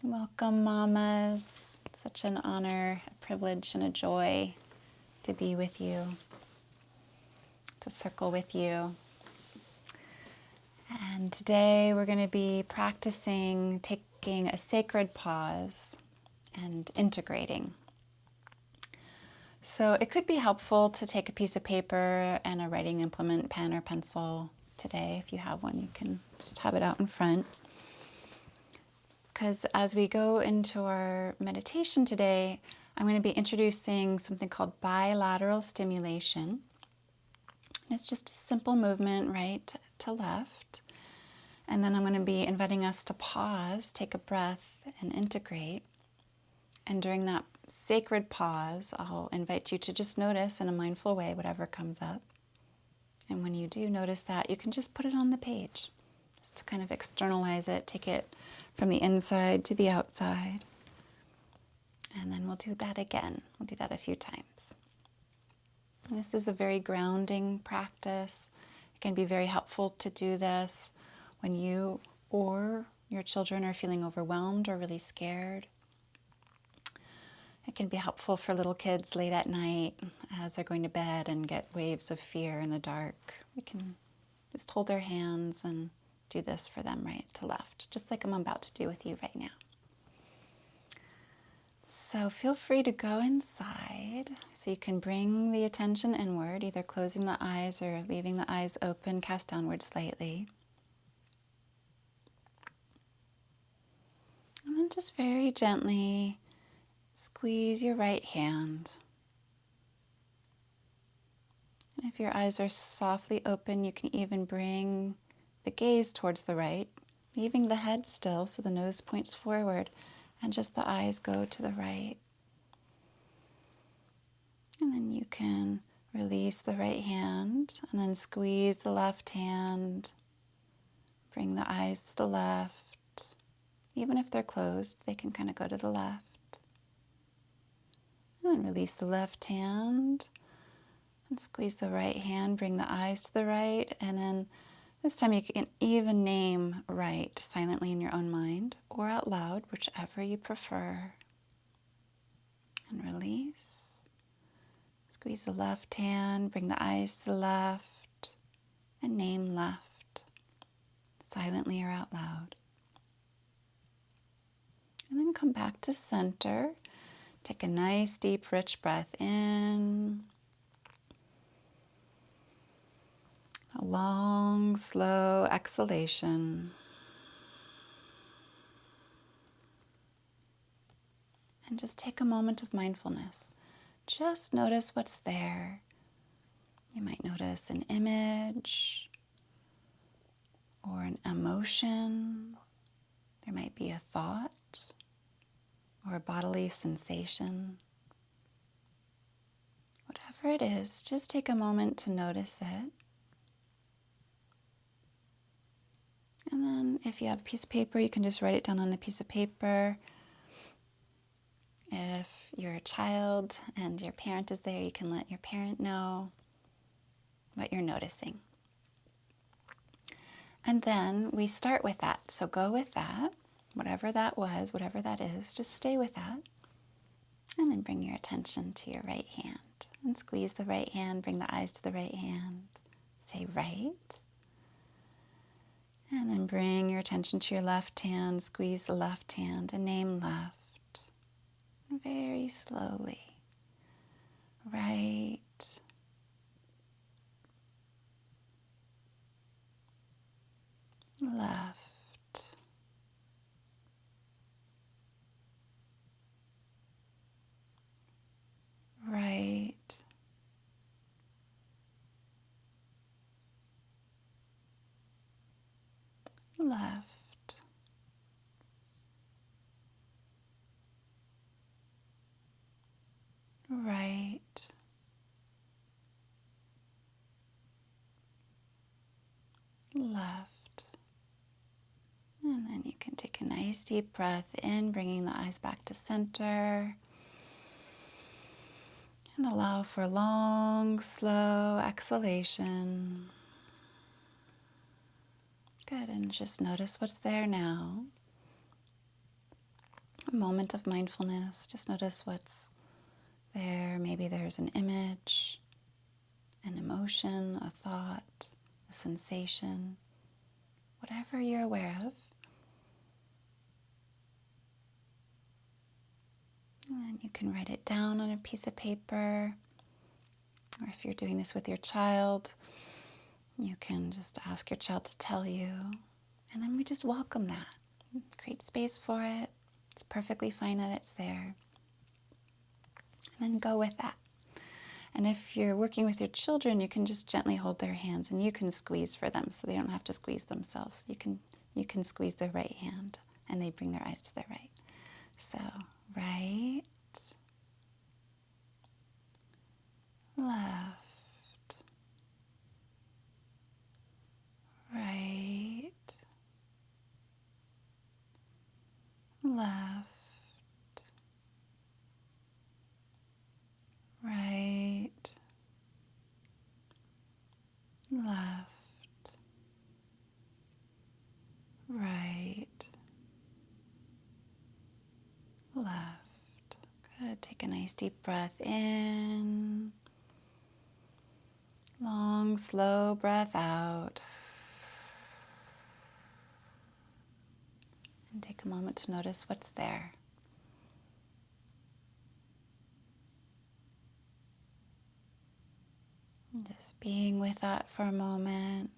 Welcome, mamas. It's such an honor, a privilege, and a joy to be with you, to circle with you. And today we're going to be practicing taking a sacred pause and integrating. So it could be helpful to take a piece of paper and a writing implement, pen or pencil today. If you have one, you can just have it out in front. Because as we go into our meditation today, I'm going to be introducing something called bilateral stimulation. It's just a simple movement right to left. And then I'm going to be inviting us to pause, take a breath, and integrate. And during that sacred pause, I'll invite you to just notice in a mindful way whatever comes up. And when you do notice that, you can just put it on the page, just to kind of externalize it, take it from the inside to the outside. And then we'll do that again. We'll do that a few times. And this is a very grounding practice. It can be very helpful to do this when you or your children are feeling overwhelmed or really scared. It can be helpful for little kids late at night as they're going to bed and get waves of fear in the dark. We can just hold their hands and do this for them right to left, just like I'm about to do with you right now. So feel free to go inside. So you can bring the attention inward, either closing the eyes or leaving the eyes open, cast downward slightly. And then just very gently squeeze your right hand. If your eyes are softly open, you can even bring the gaze towards the right, leaving the head still so the nose points forward and just the eyes go to the right. And then you can release the right hand and then squeeze the left hand. Bring the eyes to the left. Even if they're closed, they can kind of go to the left. And then release the left hand and squeeze the right hand. Bring the eyes to the right. And then this time you can even name right silently in your own mind or out loud, whichever you prefer. And release. Squeeze the left hand, bring the eyes to the left, and name left, silently or out loud. And then come back to center. Take a nice, deep, rich breath in. A long, slow exhalation. And just take a moment of mindfulness. Just notice what's there. You might notice an image or an emotion. There might be a thought or a bodily sensation. Whatever it is, just take a moment to notice it. And then if you have a piece of paper, you can just write it down on a piece of paper. If you're a child and your parent is there, you can let your parent know what you're noticing. And then we start with that. So go with that, whatever that was, whatever that is, just stay with that. And then bring your attention to your right hand. And squeeze the right hand, bring the eyes to the right hand. Say right. And then bring your attention to your left hand, squeeze the left hand, and name left. Very slowly. Right. Left. Right. Left. Right. Left. And then you can take a nice deep breath in, bringing the eyes back to center. And allow for a long, slow exhalation. Good, and just notice what's there now. moment of mindfulness. Just notice what's there. Maybe there's an image, an emotion, a thought, a sensation, whatever you're aware of. And then you can write it down on a piece of paper. Or if you're doing this with your child, you can just ask your child to tell you. And then we just welcome that. Create space for it. It's perfectly fine that it's there. And then go with that. And if you're working with your children, you can just gently hold their hands and you can squeeze for them so they don't have to squeeze themselves. You can squeeze their right hand and they bring their eyes to their right. So, right, left, right, left, right, left, right, left. Good. Take a nice deep breath in. Long, slow breath out. And take a moment to notice what's there. And just being with that for a moment.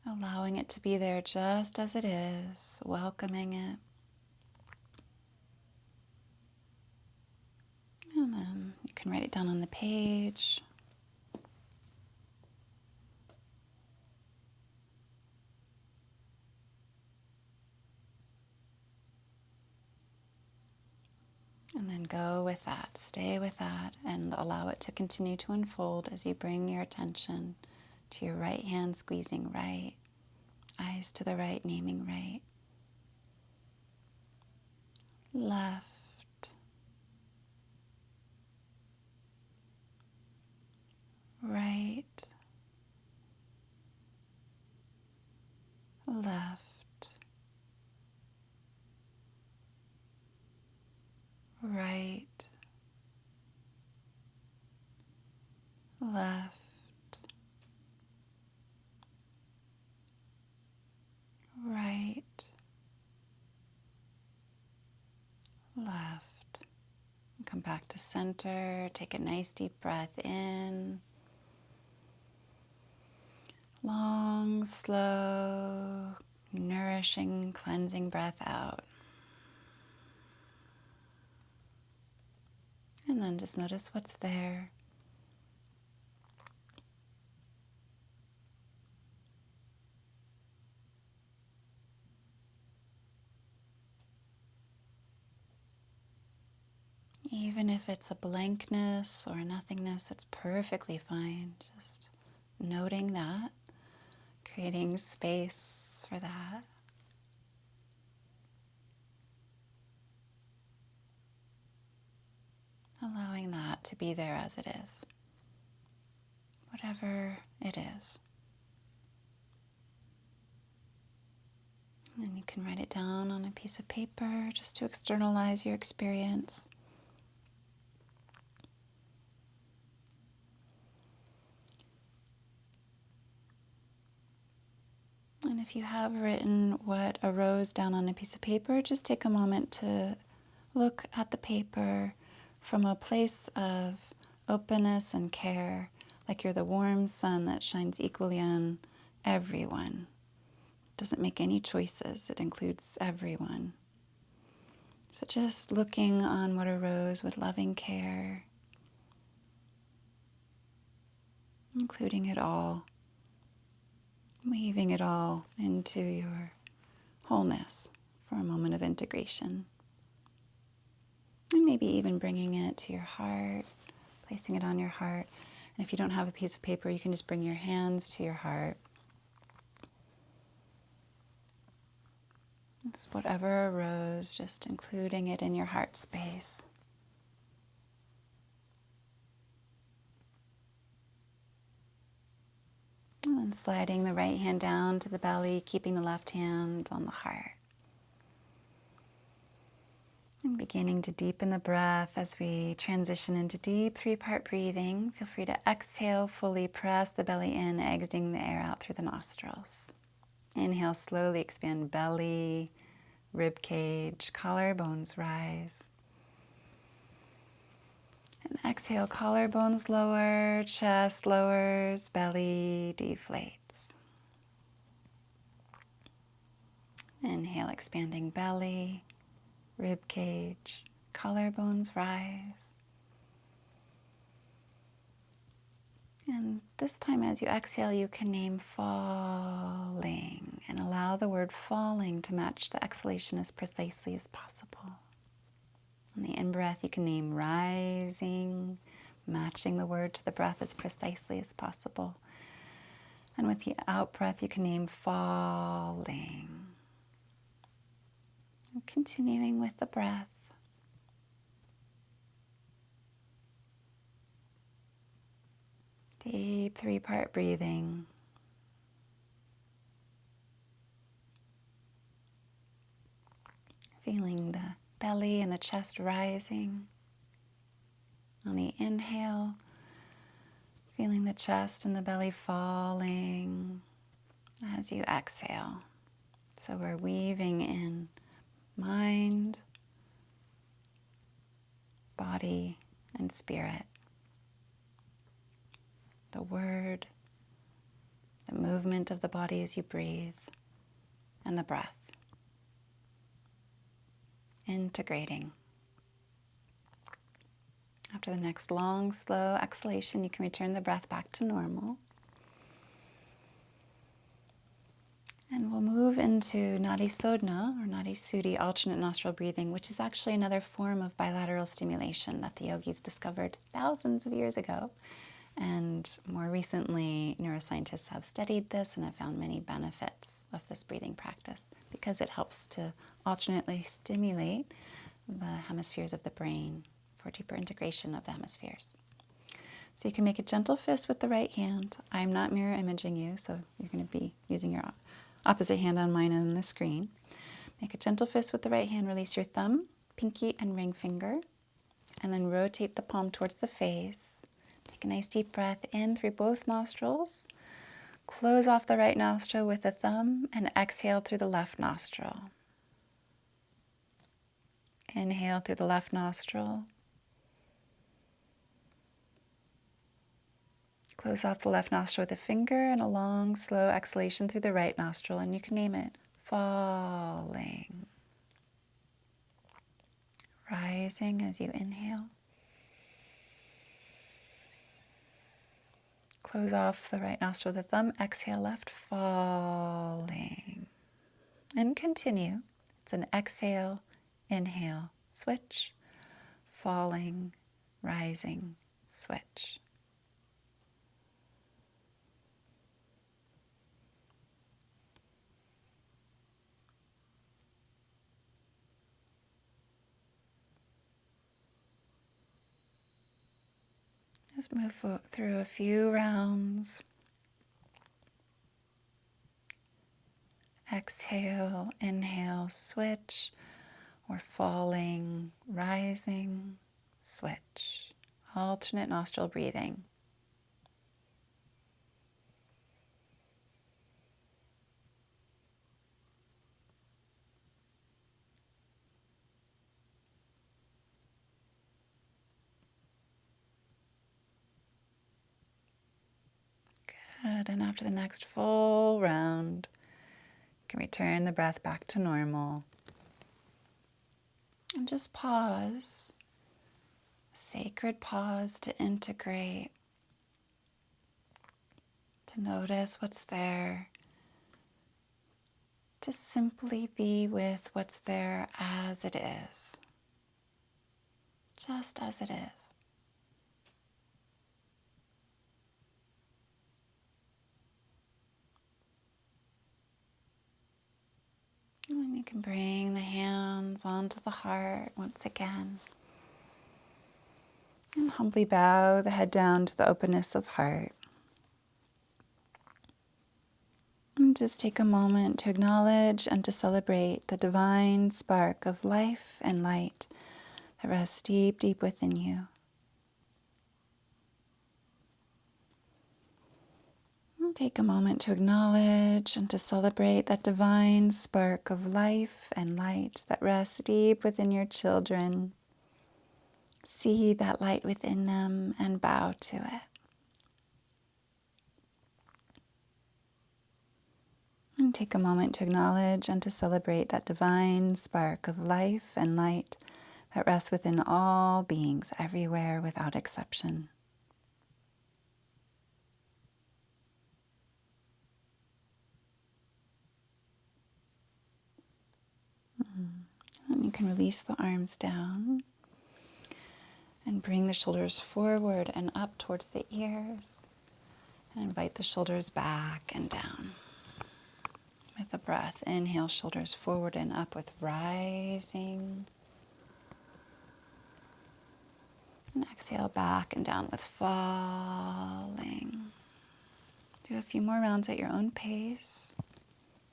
Allowing it to be there just as it is, welcoming it. And then you can write it down on the page. And then go with that, stay with that, and allow it to continue to unfold as you bring your attention to your right hand squeezing right, eyes to the right, naming right, left, right, left, right, left, right, left. Come back to center. Take a nice deep breath in. Long, slow, nourishing, cleansing breath out. And then just notice what's there. Even if it's a blankness or a nothingness, it's perfectly fine. Just noting that, creating space for that. Allowing that to be there as it is, whatever it is. And then you can write it down on a piece of paper just to externalize your experience. And if you have written what arose down on a piece of paper, just take a moment to look at the paper from a place of openness and care, like you're the warm sun that shines equally on everyone. It doesn't make any choices, it includes everyone. So just looking on what arose with loving care, including it all, weaving it all into your wholeness for a moment of integration. And maybe even bringing it to your heart, placing it on your heart. And if you don't have a piece of paper, you can just bring your hands to your heart. It's whatever arose, just including it in your heart space. And then sliding the right hand down to the belly, keeping the left hand on the heart. And beginning to deepen the breath as we transition into deep 3-part breathing. Feel free to exhale fully, press the belly in, exiting the air out through the nostrils. Inhale, slowly expand belly, rib cage, collarbones rise. And exhale, collarbones lower, chest lowers, belly deflates. Inhale, expanding belly, rib cage, collarbones rise. And this time as you exhale, you can name falling and allow the word falling to match the exhalation as precisely as possible. On the in-breath, you can name rising, matching the word to the breath as precisely as possible. And with the out-breath, you can name falling. And continuing with the breath. Deep 3-part breathing. Feeling the belly and the chest rising. On the inhale, feeling the chest and the belly falling as you exhale. So we're weaving in mind, body, and spirit. The word, the movement of the body as you breathe, and the breath. Integrating. After the next long, slow exhalation, you can return the breath back to normal. And we'll move into Nadi Sodhana, or Nadi Suddhi, alternate nostril breathing, which is actually another form of bilateral stimulation that the yogis discovered thousands of years ago. And more recently, neuroscientists have studied this and have found many benefits of this breathing practice because it helps to alternately stimulate the hemispheres of the brain for deeper integration of the hemispheres. So you can make a gentle fist with the right hand. I'm not mirror imaging you, so you're going to be using your opposite hand on mine on the screen. Make a gentle fist with the right hand. Release your thumb, pinky, and ring finger. And then rotate the palm towards the face. Take a nice deep breath in through both nostrils. Close off the right nostril with the thumb and exhale through the left nostril. Inhale through the left nostril. Close off the left nostril with a finger and a long, slow exhalation through the right nostril, and you can name it falling. Rising as you inhale. Close off the right nostril with the thumb, exhale left, falling. And continue. It's an exhale, inhale, switch, falling, rising, switch. Just move through a few rounds. Exhale, inhale, switch, or falling, rising, switch. Alternate nostril breathing. Good, and after the next full round, you can return the breath back to normal. And just pause, sacred pause to integrate, to notice what's there, to simply be with what's there as it is, just as it is. And you can bring the hands onto the heart once again. And humbly bow the head down to the openness of heart. Just take a moment to acknowledge and to celebrate the divine spark of life and light that rests deep, deep within you. And take a moment to acknowledge and to celebrate that divine spark of life and light that rests deep within your children. See that light within them and bow to it. And take a moment to acknowledge and to celebrate that divine spark of life and light that rests within all beings everywhere without exception. And you can release the arms down and bring the shoulders forward and up towards the ears. And invite the shoulders back and down. With a breath, inhale, shoulders forward and up with rising. And exhale, back and down with falling. Do a few more rounds at your own pace.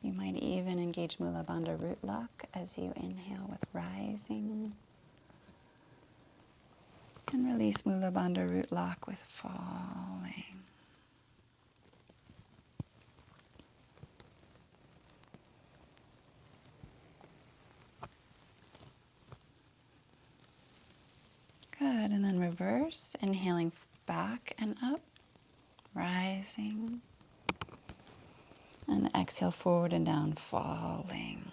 You might even engage Mula Bandha Root Lock as you inhale with rising. And release Mula Bandha Root Lock with falling. Good, and then reverse, inhaling back and up, rising. And exhale forward and down, falling.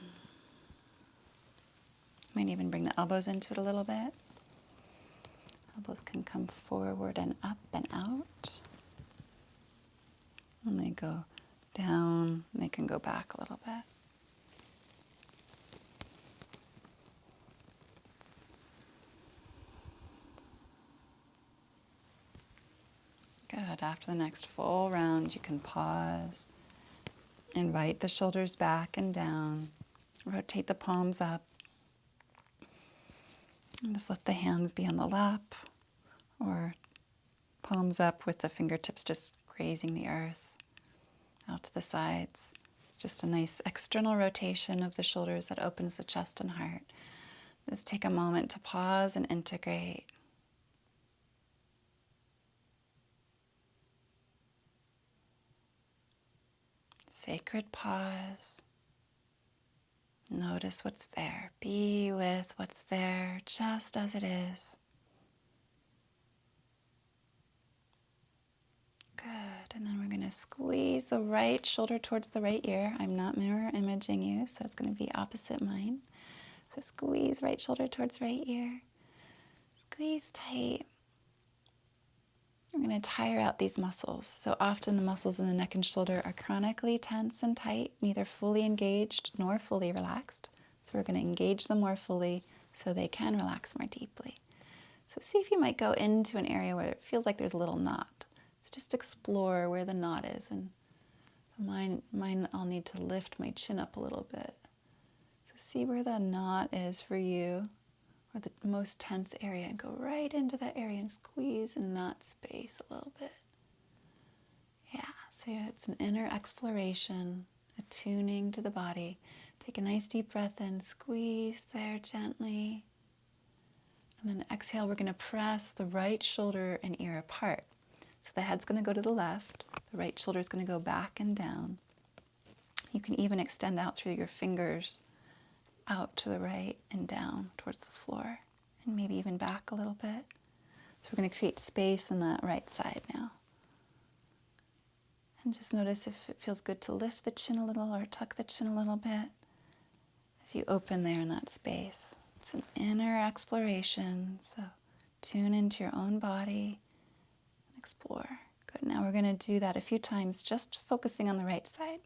Might even bring the elbows into it a little bit. Elbows can come forward and up and out. And they go down, they can go back a little bit. Good. After the next full round, you can pause. Invite the shoulders back and down. Rotate the palms up. And just let the hands be on the lap or palms up with the fingertips just grazing the earth out to the sides. It's just a nice external rotation of the shoulders that opens the chest and heart. Just take a moment to pause and integrate. Sacred pause. Notice what's there. Be with what's there just as it is. Good. And then we're going to squeeze the right shoulder towards the right ear. I'm not mirror imaging you, so it's going to be opposite mine. So squeeze right shoulder towards right ear. Squeeze tight. We're going to tire out these muscles. So often the muscles in the neck and shoulder are chronically tense and tight, neither fully engaged nor fully relaxed. So we're going to engage them more fully so they can relax more deeply. So see if you might go into an area where it feels like there's a little knot. So just explore where the knot is. And mine I'll need to lift my chin up a little bit. So see where the knot is for you, or the most tense area, and go right into that area and squeeze in that space a little bit. Yeah, so it's an inner exploration, attuning to the body. Take a nice deep breath in, squeeze there gently. And then exhale, we're going to press the right shoulder and ear apart. So the head's going to go to the left, the right shoulder is going to go back and down. You can even extend out through your fingers out to the right and down towards the floor, and maybe even back a little bit. So we're going to create space on that right side now. And just notice if it feels good to lift the chin a little or tuck the chin a little bit as you open there in that space. It's an inner exploration, so tune into your own body and explore. Good, now we're going to do that a few times, just focusing on the right side.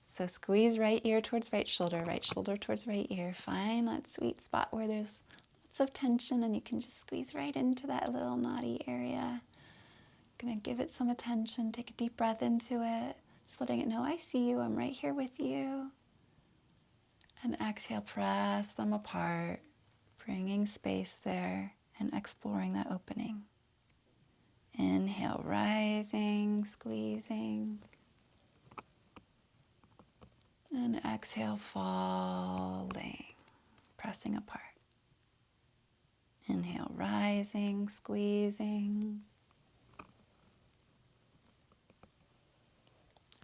So squeeze right ear towards right shoulder towards right ear. Find that sweet spot where there's lots of tension and you can just squeeze right into that little knotty area. Gonna give it some attention, take a deep breath into it, just letting it know, I see you, I'm right here with you. And exhale, press them apart, bringing space there and exploring that opening. Inhale, rising, squeezing. And exhale, falling, pressing apart. Inhale, rising, squeezing.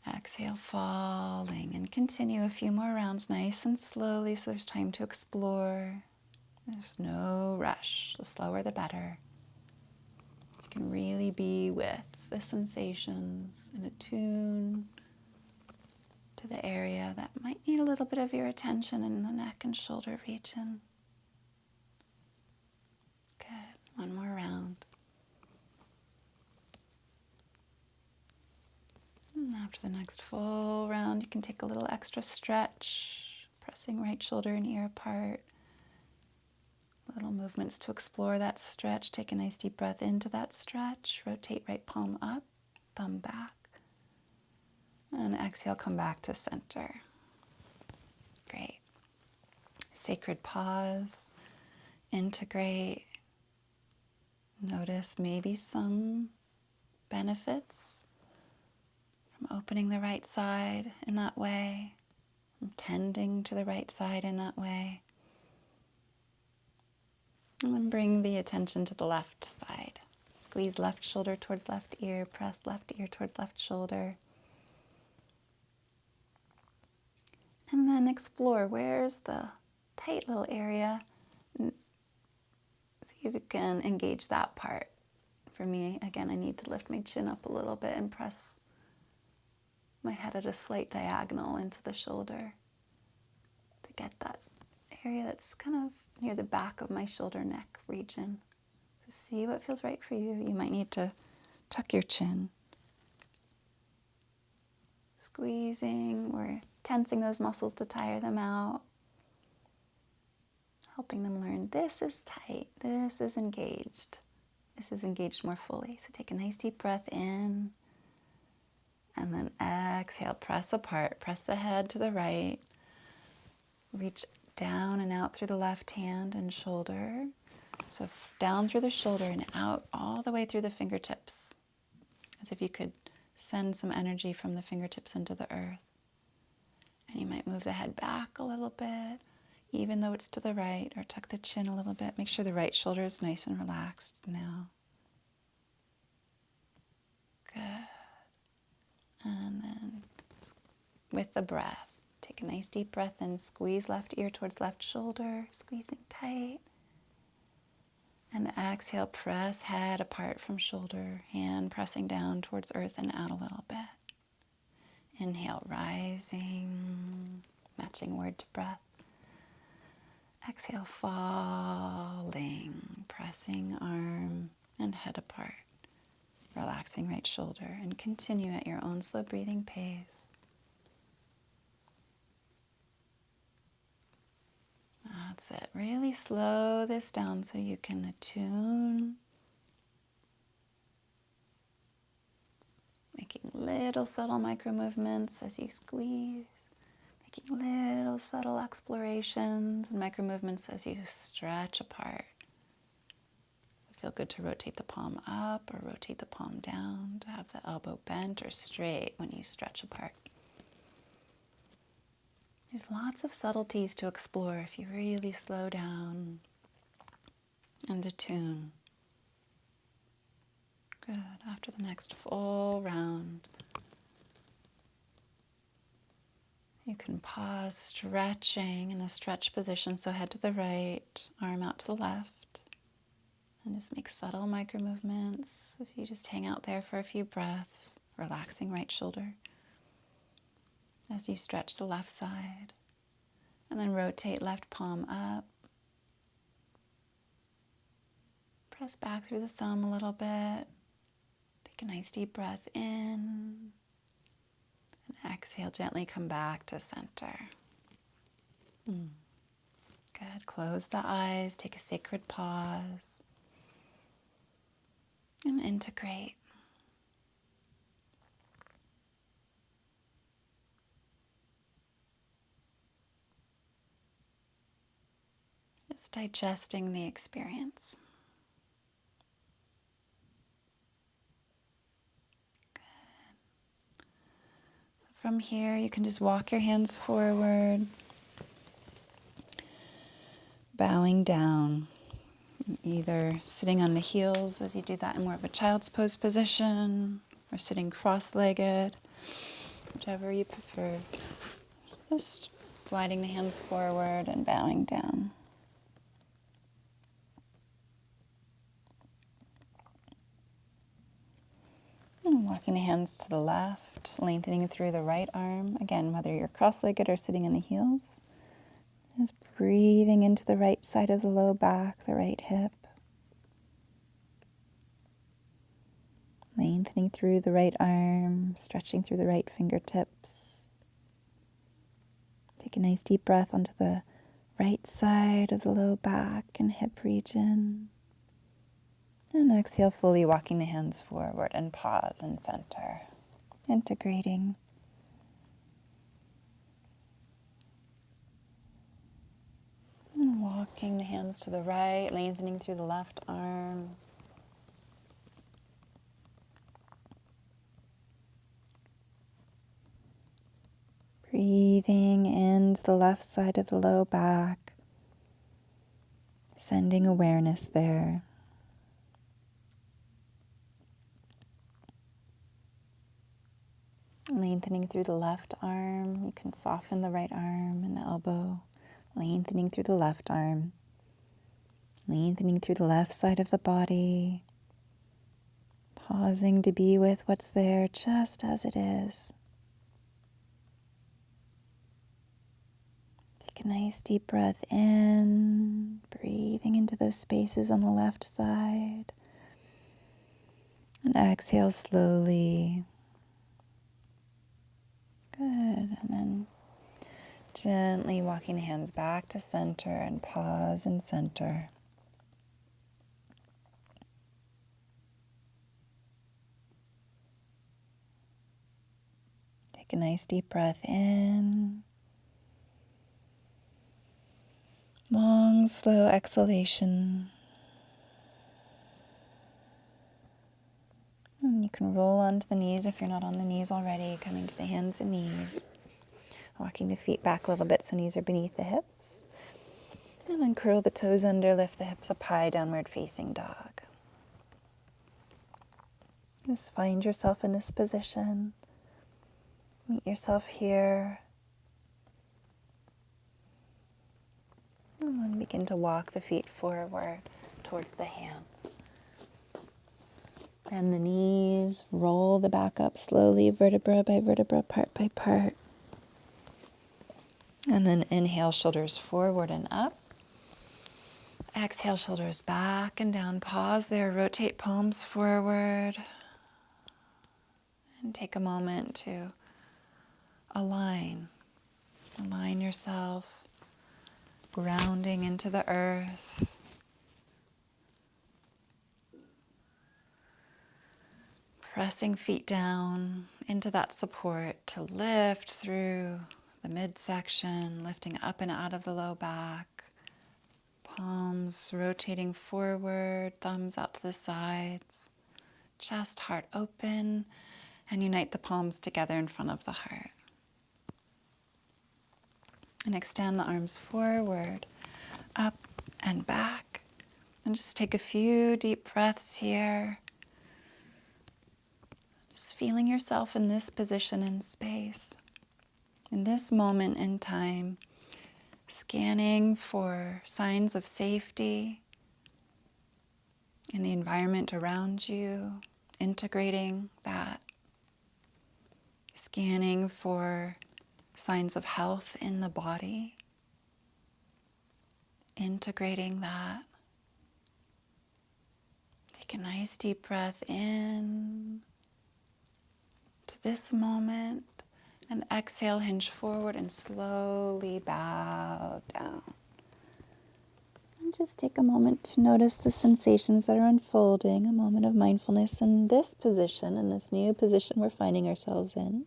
Exhale, falling, and continue a few more rounds nice and slowly so there's time to explore. There's no rush. The slower the better. You can really be with the sensations and attune to the area that might need a little bit of your attention in the neck and shoulder region. Good. One more round. And after the next full round, you can take a little extra stretch, pressing right shoulder and ear apart. Little movements to explore that stretch. Take a nice deep breath into that stretch. Rotate right palm up, thumb back. And exhale, come back to center. Great. Sacred pause. Integrate. Notice maybe some benefits from opening the right side in that way, from tending to the right side in that way. And then bring the attention to the left side. Squeeze left shoulder towards left ear, press left ear towards left shoulder. And then explore, where's the tight little area? See if you can engage that part. For me, again, I need to lift my chin up a little bit and press my head at a slight diagonal into the shoulder to get that area that's kind of near the back of my shoulder neck region. So see what feels right for you. You might need to tuck your chin. Squeezing or tensing those muscles to tire them out. Helping them learn this is tight, this is engaged. This is engaged more fully. So take a nice deep breath in. And then exhale, press apart. Press the head to the right. Reach down and out through the left hand and shoulder. So down through the shoulder and out all the way through the fingertips. As if you could send some energy from the fingertips into the earth. And you might move the head back a little bit, even though it's to the right, or tuck the chin a little bit. Make sure the right shoulder is nice and relaxed now. Good. And then with the breath, take a nice deep breath in, squeeze left ear towards left shoulder, squeezing tight. And exhale, press head apart from shoulder, hand pressing down towards earth and out a little bit. Inhale, rising, matching word to breath. Exhale, falling, pressing arm and head apart. Relaxing right shoulder and continue at your own slow breathing pace. That's it. Really slow this down so you can attune. Making little subtle micro movements as you squeeze. Making little subtle explorations and micro movements as you stretch apart. Feel good to rotate the palm up or rotate the palm down, to have the elbow bent or straight when you stretch apart. There's lots of subtleties to explore if you really slow down and attune. Good. After the next full round, you can pause, stretching in a stretch position. So head to the right, arm out to the left. And just make subtle micro movements as you just hang out there for a few breaths, relaxing right shoulder. As you stretch the left side. And then rotate left palm up. Press back through the thumb a little bit. Take a nice deep breath in. And exhale, gently come back to center. Good. Close the eyes, take a sacred pause. And integrate. Just digesting the experience. Good. So From here, you can just walk your hands forward, bowing down, either sitting on the heels as you do that in more of a child's pose position, or sitting cross-legged, whichever you prefer. Just sliding the hands forward and bowing down. And walking the hands to the left, lengthening through the right arm. Again, whether you're cross-legged or sitting on the heels. Just breathing into the right side of the low back, the right hip. Lengthening through the right arm, stretching through the right fingertips. Take a nice deep breath onto the right side of the low back and hip region. And exhale, fully walking the hands forward and pause and center, integrating. And walking the hands to the right, lengthening through the left arm. Breathing into the left side of the low back, sending awareness there. Lengthening through the left arm. You can soften the right arm and the elbow. Lengthening through the left arm. Lengthening through the left side of the body. Pausing to be with what's there just as it is. Take a nice deep breath in. Breathing into those spaces on the left side. And exhale slowly. Good. And then gently walking the hands back to center and pause and center. Take a nice deep breath in. Long, slow exhalation. And you can roll onto the knees if you're not on the knees already, coming to the hands and knees. Walking the feet back a little bit so knees are beneath the hips. And then curl the toes under, lift the hips up high, downward facing dog. Just find yourself in this position. Meet yourself here. And then begin to walk the feet forward towards the hands. Bend the knees, roll the back up slowly, vertebra by vertebra, part by part. And then inhale, shoulders forward and up. Exhale, shoulders back and down. Pause there, rotate palms forward. And take a moment to align. Align yourself, grounding into the earth. Pressing feet down into that support to lift through the midsection, lifting up and out of the low back. Palms rotating forward, thumbs out to the sides. Chest, heart open, and unite the palms together in front of the heart. And extend the arms forward, up and back. And just take a few deep breaths here. Just feeling yourself in this position in space, in this moment in time, scanning for signs of safety in the environment around you, integrating that, scanning for signs of health in the body, integrating that. Take a nice deep breath in to this moment, and exhale, hinge forward and slowly bow down. And just take a moment to notice the sensations that are unfolding, a moment of mindfulness in this position, in this new position we're finding ourselves in.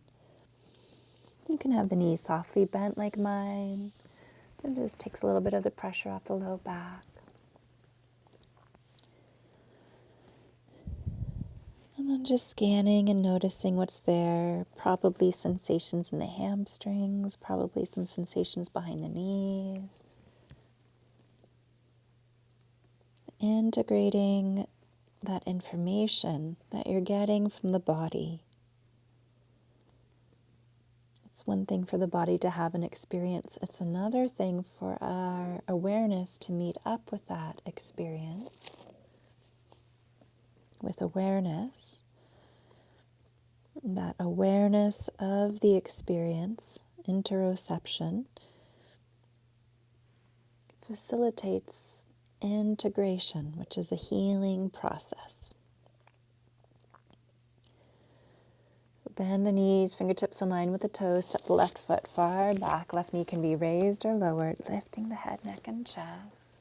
You can have the knees softly bent like mine. It just takes a little bit of the pressure off the low back. And And just scanning and noticing what's there. Probably sensations in the hamstrings, probably some sensations behind the knees. Integrating that information that you're getting from the body. It's one thing for the body to have an experience. It's another thing for our awareness to meet up with that experience. With awareness, that awareness of the experience, interoception, facilitates integration, which is a healing process. So bend the knees, fingertips in line with the toes, step the left foot far back, left knee can be raised or lowered, lifting the head, neck, and chest.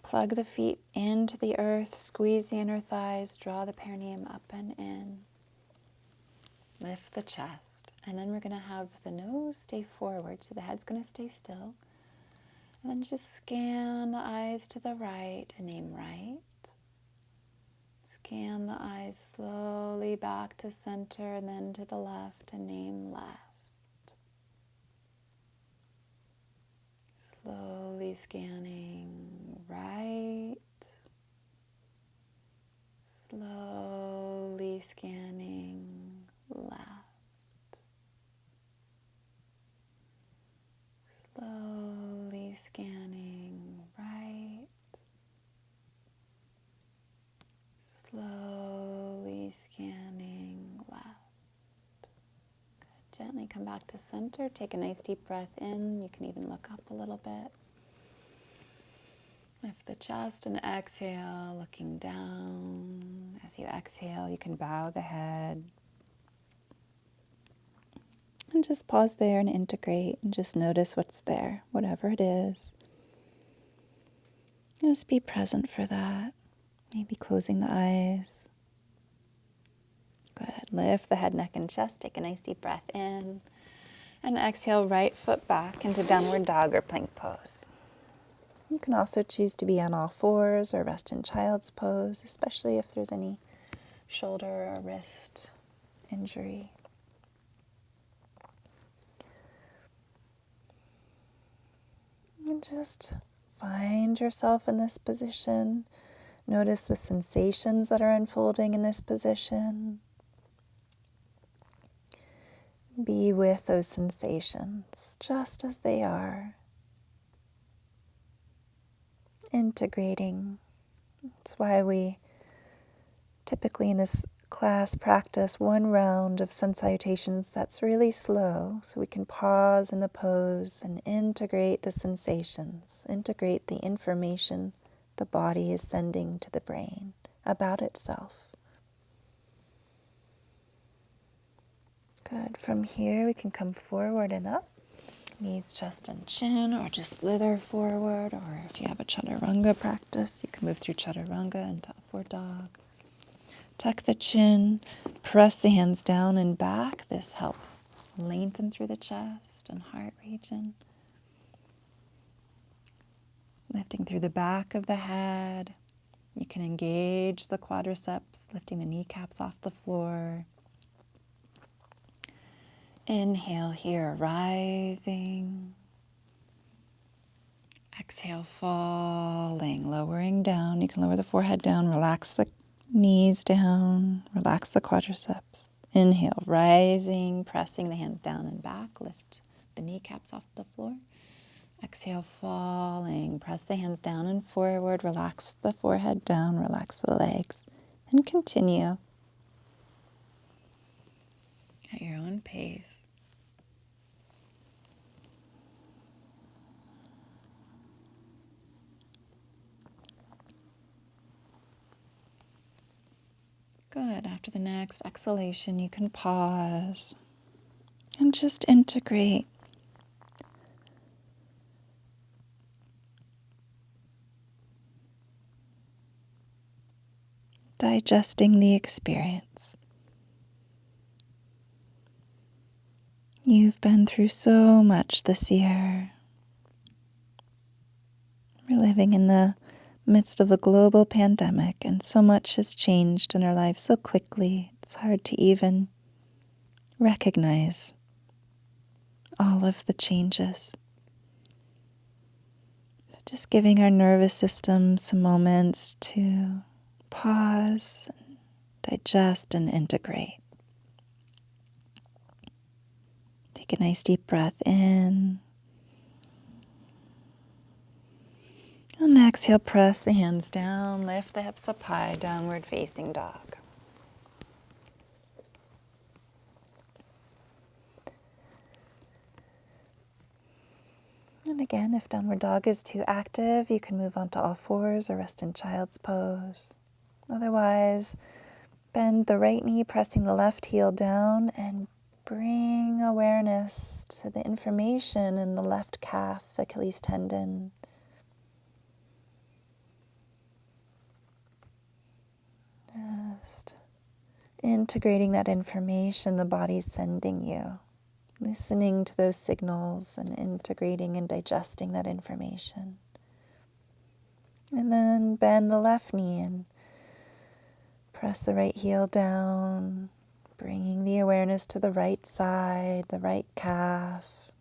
Plug the feet into the earth, squeeze the inner thighs, draw the perineum up and in. Lift the chest. And then we're going to have the nose stay forward, so the head's going to stay still. And then just scan the eyes to the right and name right. Scan the eyes slowly back to center and then to the left and name left. Slowly scanning right. Slowly scanning left. Slowly scanning right. Slowly scanning left. Good. Gently come back to center. Take a nice deep breath in. You can even look up a little bit. Lift the chest and exhale, looking down. As you exhale, you can bow the head. And just pause there and integrate and just notice what's there, whatever it is. Just be present for that. Maybe closing the eyes. Good. Lift the head, neck, and chest. Take a nice deep breath in. And exhale, right foot back into downward dog or plank pose. You can also choose to be on all fours or rest in child's pose, especially if there's any shoulder or wrist injury. And just find yourself in this position. Notice the sensations that are unfolding in this position. Be with those sensations just as they are. Integrating. That's why we typically in this class practice one round of sun salutations that's really slow, so we can pause in the pose and integrate the sensations, integrate the information the body is sending to the brain about itself. Good. From here we can come forward and up. Knees, chest, and chin, or just slither forward, or if you have a chaturanga practice, you can move through chaturanga into upward dog. Tuck the chin, press the hands down and back. This helps lengthen through the chest and heart region. Lifting through the back of the head. You can engage the quadriceps, lifting the kneecaps off the floor. Inhale here, rising. Exhale, falling, lowering down. You can lower the forehead down, relax the knees down, relax the quadriceps. Inhale, rising, pressing the hands down and back, lift the kneecaps off the floor. Exhale, falling, press the hands down and forward, relax the forehead down, relax the legs, and continue at your own pace. Good. After the next exhalation, you can pause and just integrate. Digesting the experience. You've been through so much this year. We're living in the Midst of a global pandemic, and so much has changed in our lives so quickly, it's hard to even recognize all of the changes. So just giving our nervous system some moments to pause, digest, and integrate. Take a nice deep breath in. And exhale, press the hands down, lift the hips up high, downward facing dog. And again, if downward dog is too active, you can move on to all fours or rest in child's pose. Otherwise, bend the right knee, pressing the left heel down, and bring awareness to the inflammation in the left calf, Achilles tendon. Just integrating that information the body's sending you. Listening to those signals and integrating and digesting that information. And then bend the left knee and press the right heel down, bringing the awareness to the right side, the right calf.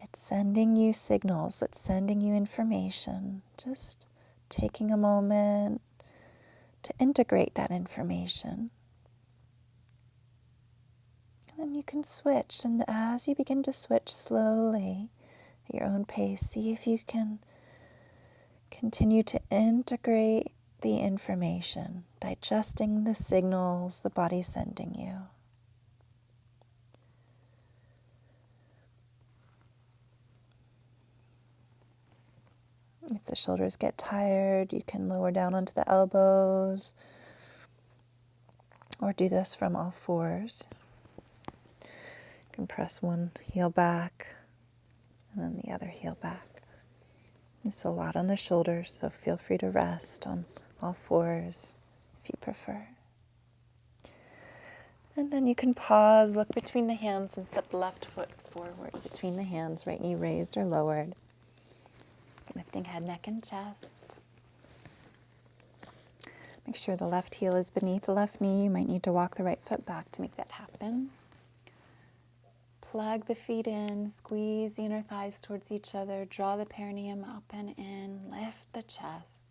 It's sending you signals, it's sending you information. Just taking a moment to integrate that information. And then you can switch, and as you begin to switch slowly at your own pace, see if you can continue to integrate the information, digesting the signals the body's sending you. If the shoulders get tired, you can lower down onto the elbows, or do this from all fours. You can press one heel back and then the other heel back. It's a lot on the shoulders, so feel free to rest on all fours if you prefer. And then you can pause, look between the hands, and step the left foot forward between the hands, right knee raised or lowered. Lifting head, neck, and chest. Make sure the left heel is beneath the left knee. You might need to walk the right foot back to make that happen. Plug the feet in, squeeze the inner thighs towards each other, draw the perineum up and in, lift the chest.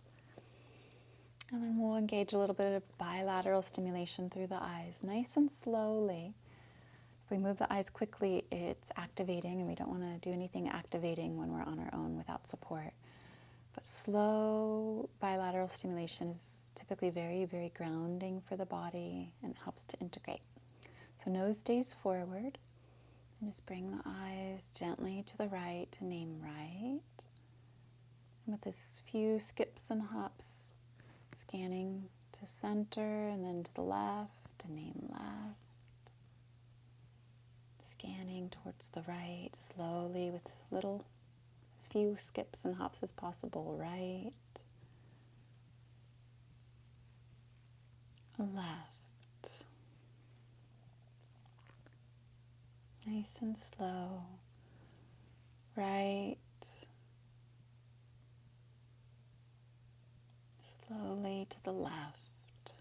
And then we'll engage a little bit of bilateral stimulation through the eyes, nice and slowly. If we move the eyes quickly, it's activating, and we don't want to do anything activating when we're on our own without support. But slow bilateral stimulation is typically very, very grounding for the body and helps to integrate. So nose stays forward. And just bring the eyes gently to the right to name right. And with this few skips and hops, scanning to center and then to the left to name left. Scanning towards the right, slowly with as few skips and hops as possible. Right, left. Nice and slow. Right. Slowly to the left.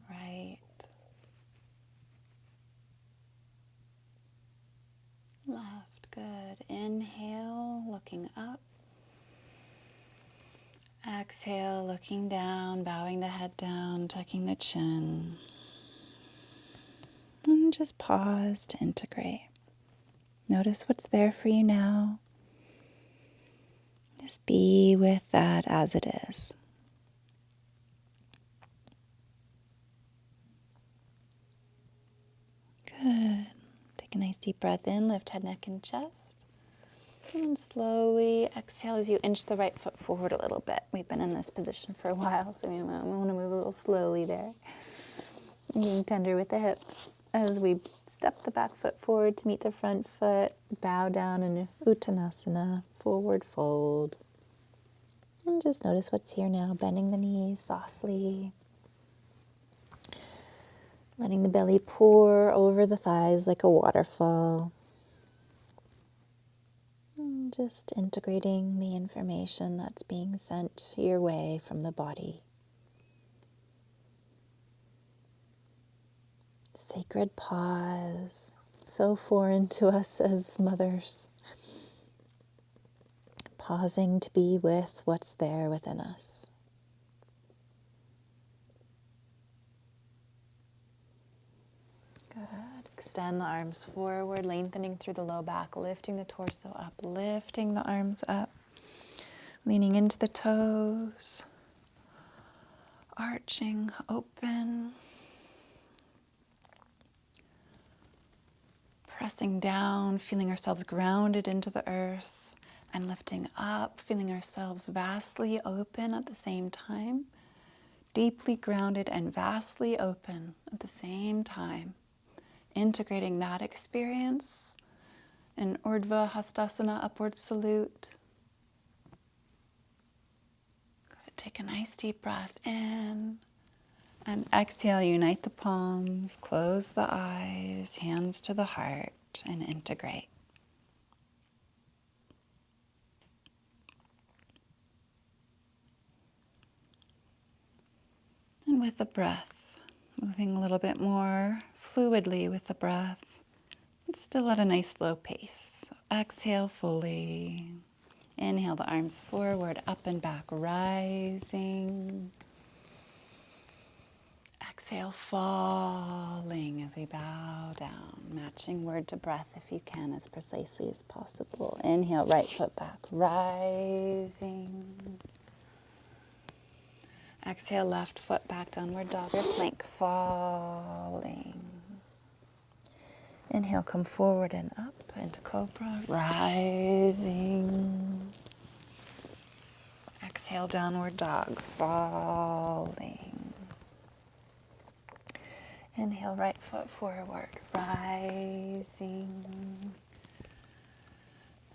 Right. Left. Good. Inhale, looking up. Exhale, looking down, bowing the head down, tucking the chin. And just pause to integrate. Notice what's there for you now. Just be with that as it is. Good. Take a nice deep breath in, lift head, neck, and chest. And slowly exhale as you inch the right foot forward a little bit. We've been in this position for a while, so we want to move a little slowly there. Being tender with the hips as we step the back foot forward to meet the front foot. Bow down in Uttanasana, forward fold. And just notice what's here now, bending the knees softly. Letting the belly pour over the thighs like a waterfall. And just integrating the information that's being sent your way from the body. Sacred pause, so foreign to us as mothers. Pausing to be with what's there within us. Good. Extend the arms forward, lengthening through the low back, lifting the torso up, lifting the arms up, leaning into the toes, arching, open, pressing down, feeling ourselves grounded into the earth, and lifting up, feeling ourselves vastly open at the same time, deeply grounded and vastly open at the same time. Integrating that experience in Urdhva Hastasana, upward salute. Good. Take a nice deep breath in and exhale. Unite the palms, close the eyes, hands to the heart, and integrate. And with the breath, moving a little bit more fluidly with the breath. It's still at a nice slow pace. So exhale fully. Inhale the arms forward, up and back, rising. Exhale, falling as we bow down, matching word to breath if you can as precisely as possible. Inhale, right foot back, rising. Exhale, left foot back, downward dog or plank, falling. Inhale, come forward and up into cobra, rising. Exhale, downward dog, falling. Inhale, right foot forward, rising.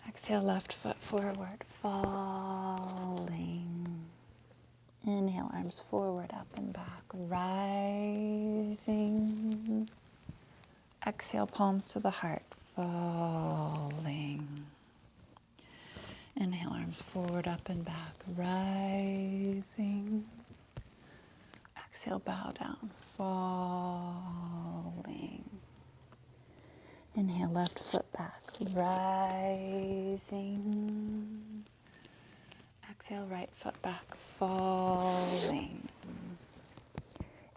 Exhale, left foot forward, falling. Inhale, arms forward, up and back, rising. Exhale, palms to the heart, falling. Inhale, arms forward, up and back, rising. Exhale, bow down, falling. Inhale, left foot back, rising. Exhale, right foot back, falling.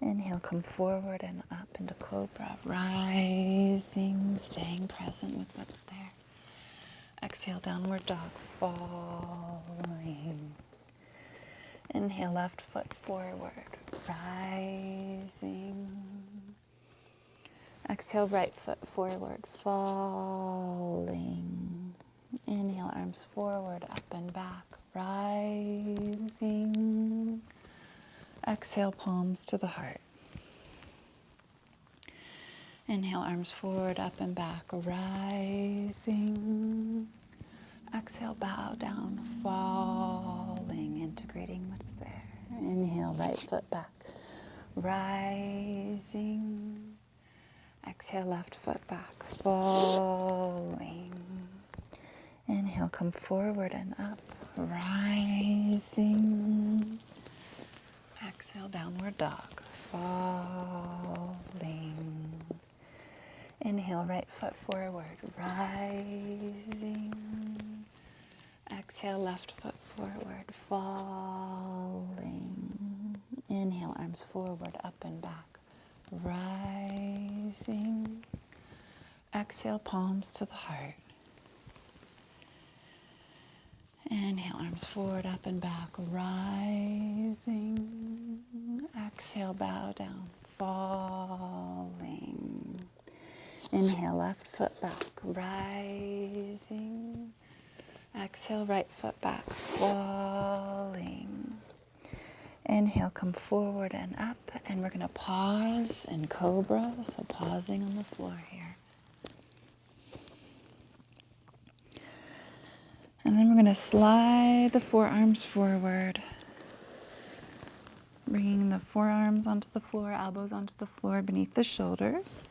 Inhale, come forward and up into cobra, rising, staying present with what's there. Exhale, downward dog, falling. Inhale, left foot forward, rising. Exhale, right foot forward, falling. Inhale, arms forward, up and back, rising. Exhale, palms to the heart. Inhale, arms forward, up and back, rising. Exhale, bow down, falling, integrating what's there. Inhale, right foot back, rising. Exhale, left foot back, falling. Inhale, come forward and up, rising. Exhale, downward dog, falling. Inhale, right foot forward, rising. Exhale, left foot forward, falling. Inhale, arms forward, up and back, rising. Exhale, palms to the heart. Inhale, arms forward, up and back, rising. Exhale, bow down, falling. Inhale, left foot back, rising. Exhale, right foot back, falling. Inhale, come forward and up, and we're going to pause in cobra, so pausing on the floor here. And then we're going to slide the forearms forward, bringing the forearms onto the floor, elbows onto the floor beneath the shoulders.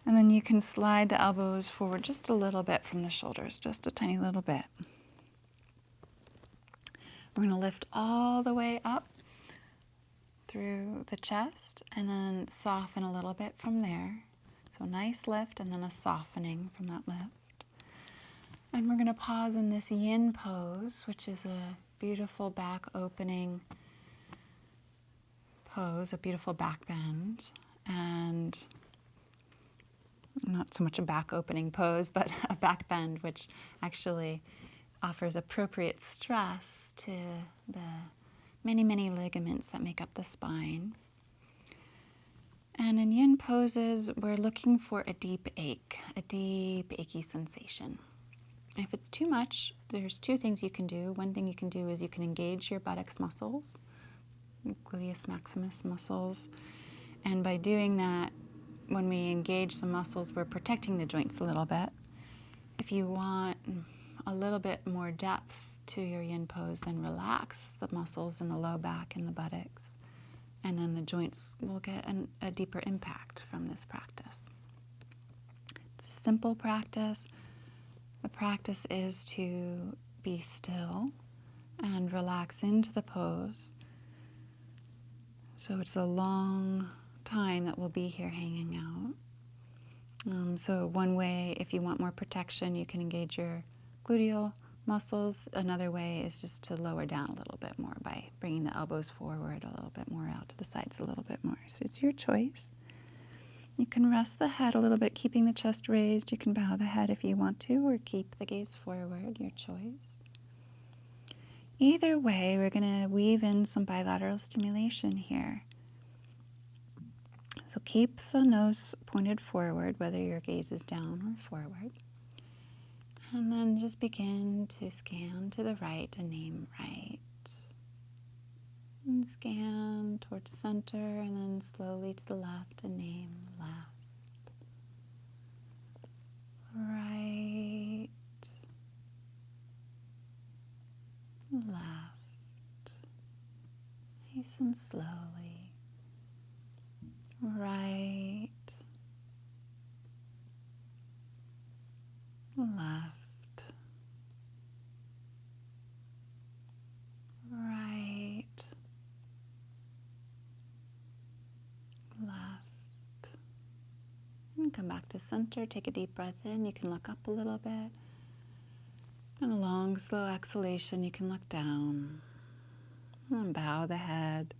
And then you can slide the elbows forward just a little bit from the shoulders, just a tiny little bit. We're going to lift all the way up through the chest and then soften a little bit from there. So a nice lift and then a softening from that lift. And we're going to pause in this yin pose, which is a beautiful back opening pose, a beautiful back bend, and not so much a back opening pose, but a back bend, which actually offers appropriate stress to the many, many ligaments that make up the spine. And in yin poses, we're looking for a deep ache, a deep achy sensation. If it's too much, there's two things you can do. One thing you can do is you can engage your buttocks muscles, gluteus maximus muscles, and by doing that, when we engage the muscles, we're protecting the joints a little bit. If you want a little bit more depth to your yin pose, then relax the muscles in the low back and the buttocks, and then the joints will get a deeper impact from this practice. It's a simple practice. The practice is to be still and relax into the pose. So it's a long time that we'll be here hanging out. So one way, if you want more protection, you can engage your gluteal muscles. Another way is just to lower down a little bit more by bringing the elbows forward a little bit more, out to the sides a little bit more. So it's your choice. You can rest the head a little bit, keeping the chest raised. You can bow the head if you want to, or keep the gaze forward, your choice. Either way, we're going to weave in some bilateral stimulation here. So keep the nose pointed forward, whether your gaze is down or forward. And then just begin to scan to the right and name right. And scan towards center and then slowly to the left and name left. Right. Left. Nice and slowly. Right. Left. Right. Left. And come back to center. Take a deep breath in. You can look up a little bit. And a long, slow exhalation. You can look down. And bow the head.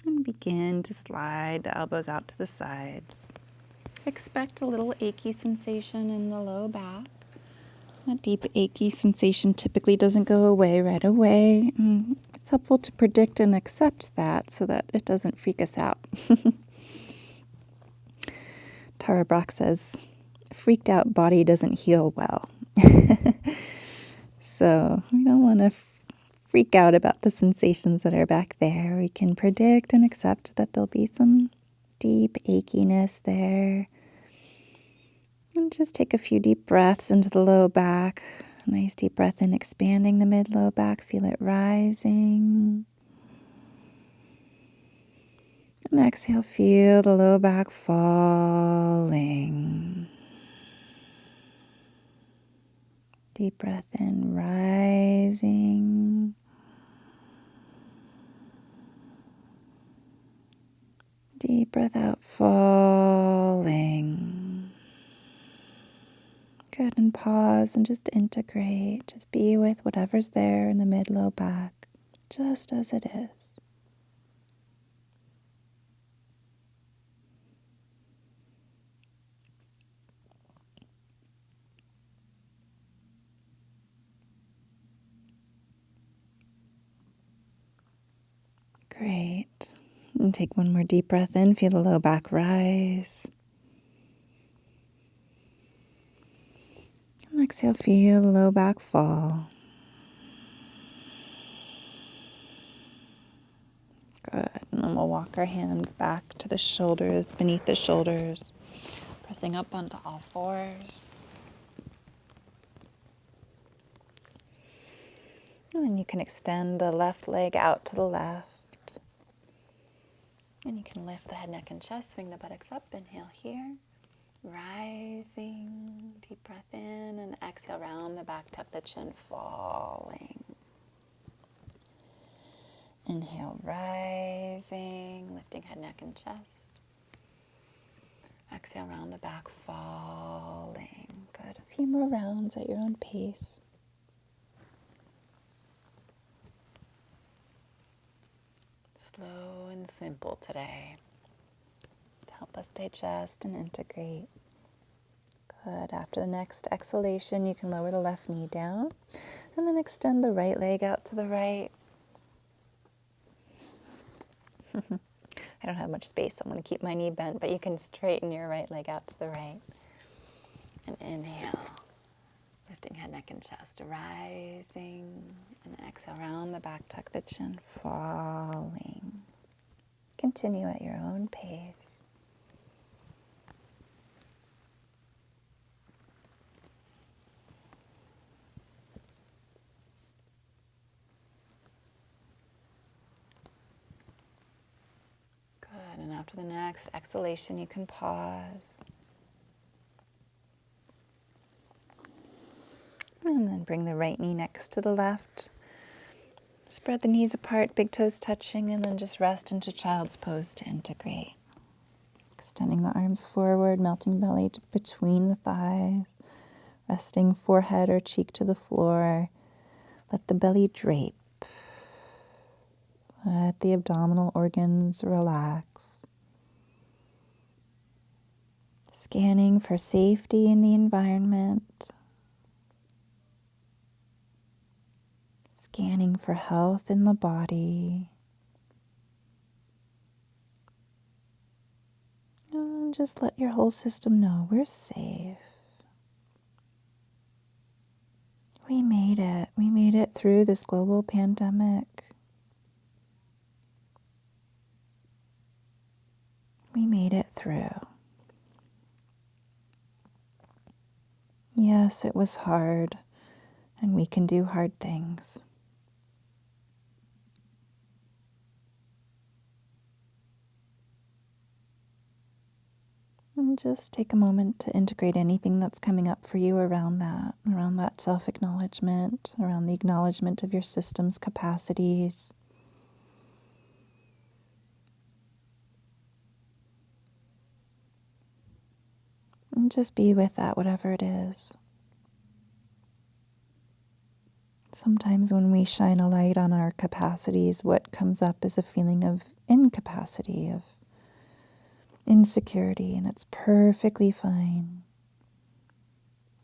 And begin to slide the elbows out to the sides. Expect a little achy sensation in the low back. That deep achy sensation typically doesn't go away right away. It's helpful to predict and accept that so that it doesn't freak us out. Tara Brach says, "A freaked out body doesn't heal well." So we don't want to freak out about the sensations that are back there. We can predict and accept that there'll be some deep achiness there. And just take a few deep breaths into the low back. A nice deep breath in, expanding the mid-low back. Feel it rising. And exhale, feel the low back falling. Deep breath in, rising. Deep breath out, falling. Good, and pause and just integrate. Just be with whatever's there in the mid-low back, just as it is. Great. And take one more deep breath in. Feel the low back rise. And exhale, feel the low back fall. Good. And then we'll walk our hands back to the shoulders, beneath the shoulders, pressing up onto all fours. And then you can extend the left leg out to the left. And you can lift the head, neck, and chest, swing the buttocks up, inhale here. Rising, deep breath in, and exhale, round the back, tuck the chin, falling. Inhale, rising, lifting head, neck, and chest. Exhale, round the back, falling. Good. A few more rounds at your own pace. Slow and simple today to help us digest and integrate. Good. After the next exhalation, you can lower the left knee down and then extend the right leg out to the right. I don't have much space, so I'm going to keep my knee bent, but you can straighten your right leg out to the right. And inhale, lifting head, neck, and chest, rising. And exhale, round the back, tuck the chin, falling. Continue at your own pace. Good, and after the next exhalation, you can pause. And then bring the right knee next to the left. Spread the knees apart, big toes touching, and then just rest into child's pose to integrate. Extending the arms forward, melting belly between the thighs, resting forehead or cheek to the floor. Let the belly drape. Let the abdominal organs relax. Scanning for safety in the environment. Scanning for health in the body. And just let your whole system know we're safe. We made it. We made it through this global pandemic. We made it through. Yes, it was hard, and we can do hard things. And just take a moment to integrate anything that's coming up for you around that self-acknowledgement, around the acknowledgement of your system's capacities. And just be with that, whatever it is. Sometimes when we shine a light on our capacities, what comes up is a feeling of incapacity, of insecurity, and it's perfectly fine.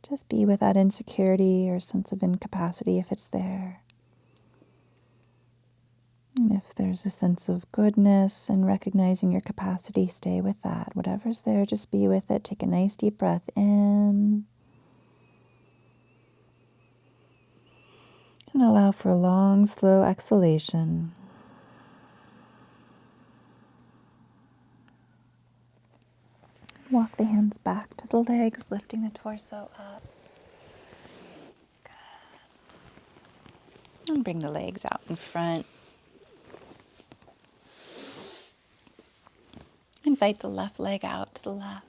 Just be with that insecurity or sense of incapacity if it's there. And if there's a sense of goodness and recognizing your capacity, stay with that. Whatever's there, just be with it. Take a nice deep breath in. And allow for a long, slow exhalation. Walk the hands back to the legs, lifting the torso up. Good. And bring the legs out in front. Invite the left leg out to the left.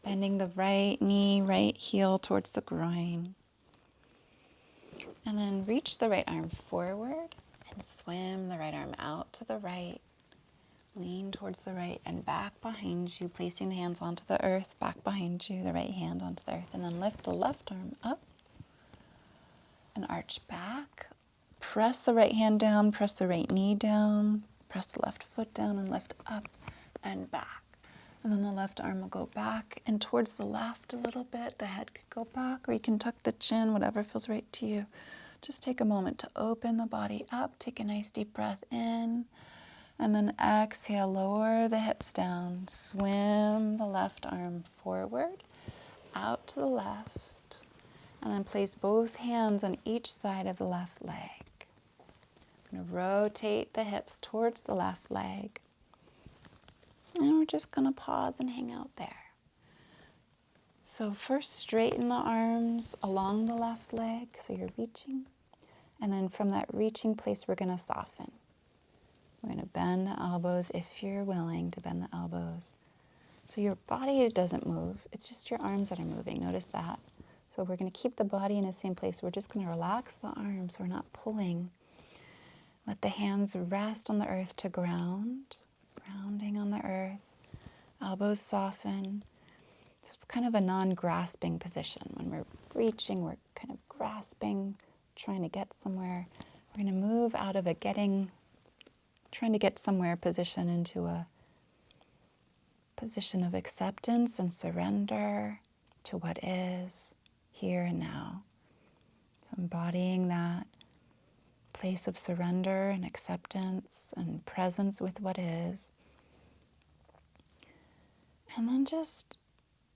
Bending the right knee, right heel towards the groin. And then reach the right arm forward and swim the right arm out to the right. Lean towards the right and back behind you, placing the hands onto the earth, back behind you, the right hand onto the earth. And then lift the left arm up and arch back. Press the right hand down, press the right knee down, press the left foot down and lift up and back. And then the left arm will go back and towards the left a little bit. The head could go back, or you can tuck the chin, whatever feels right to you. Just take a moment to open the body up. Take a nice deep breath in. And then exhale, lower the hips down. Swim the left arm forward, out to the left. And then place both hands on each side of the left leg. I'm going to rotate the hips towards the left leg. And we're just going to pause and hang out there. So first straighten the arms along the left leg, so you're reaching. And then from that reaching place, we're going to soften. We're going to bend the elbows if you're willing to bend the elbows. So your body doesn't move. It's just your arms that are moving. Notice that. So we're going to keep the body in the same place. We're just going to relax the arms. We're not pulling. Let the hands rest on the earth to ground. Grounding on the earth. Elbows soften. So it's kind of a non-grasping position. When we're reaching, we're kind of grasping, trying to get somewhere. We're going to move out of a trying to get somewhere position into a position of acceptance and surrender to what is here and now. So embodying that place of surrender and acceptance and presence with what is. And then just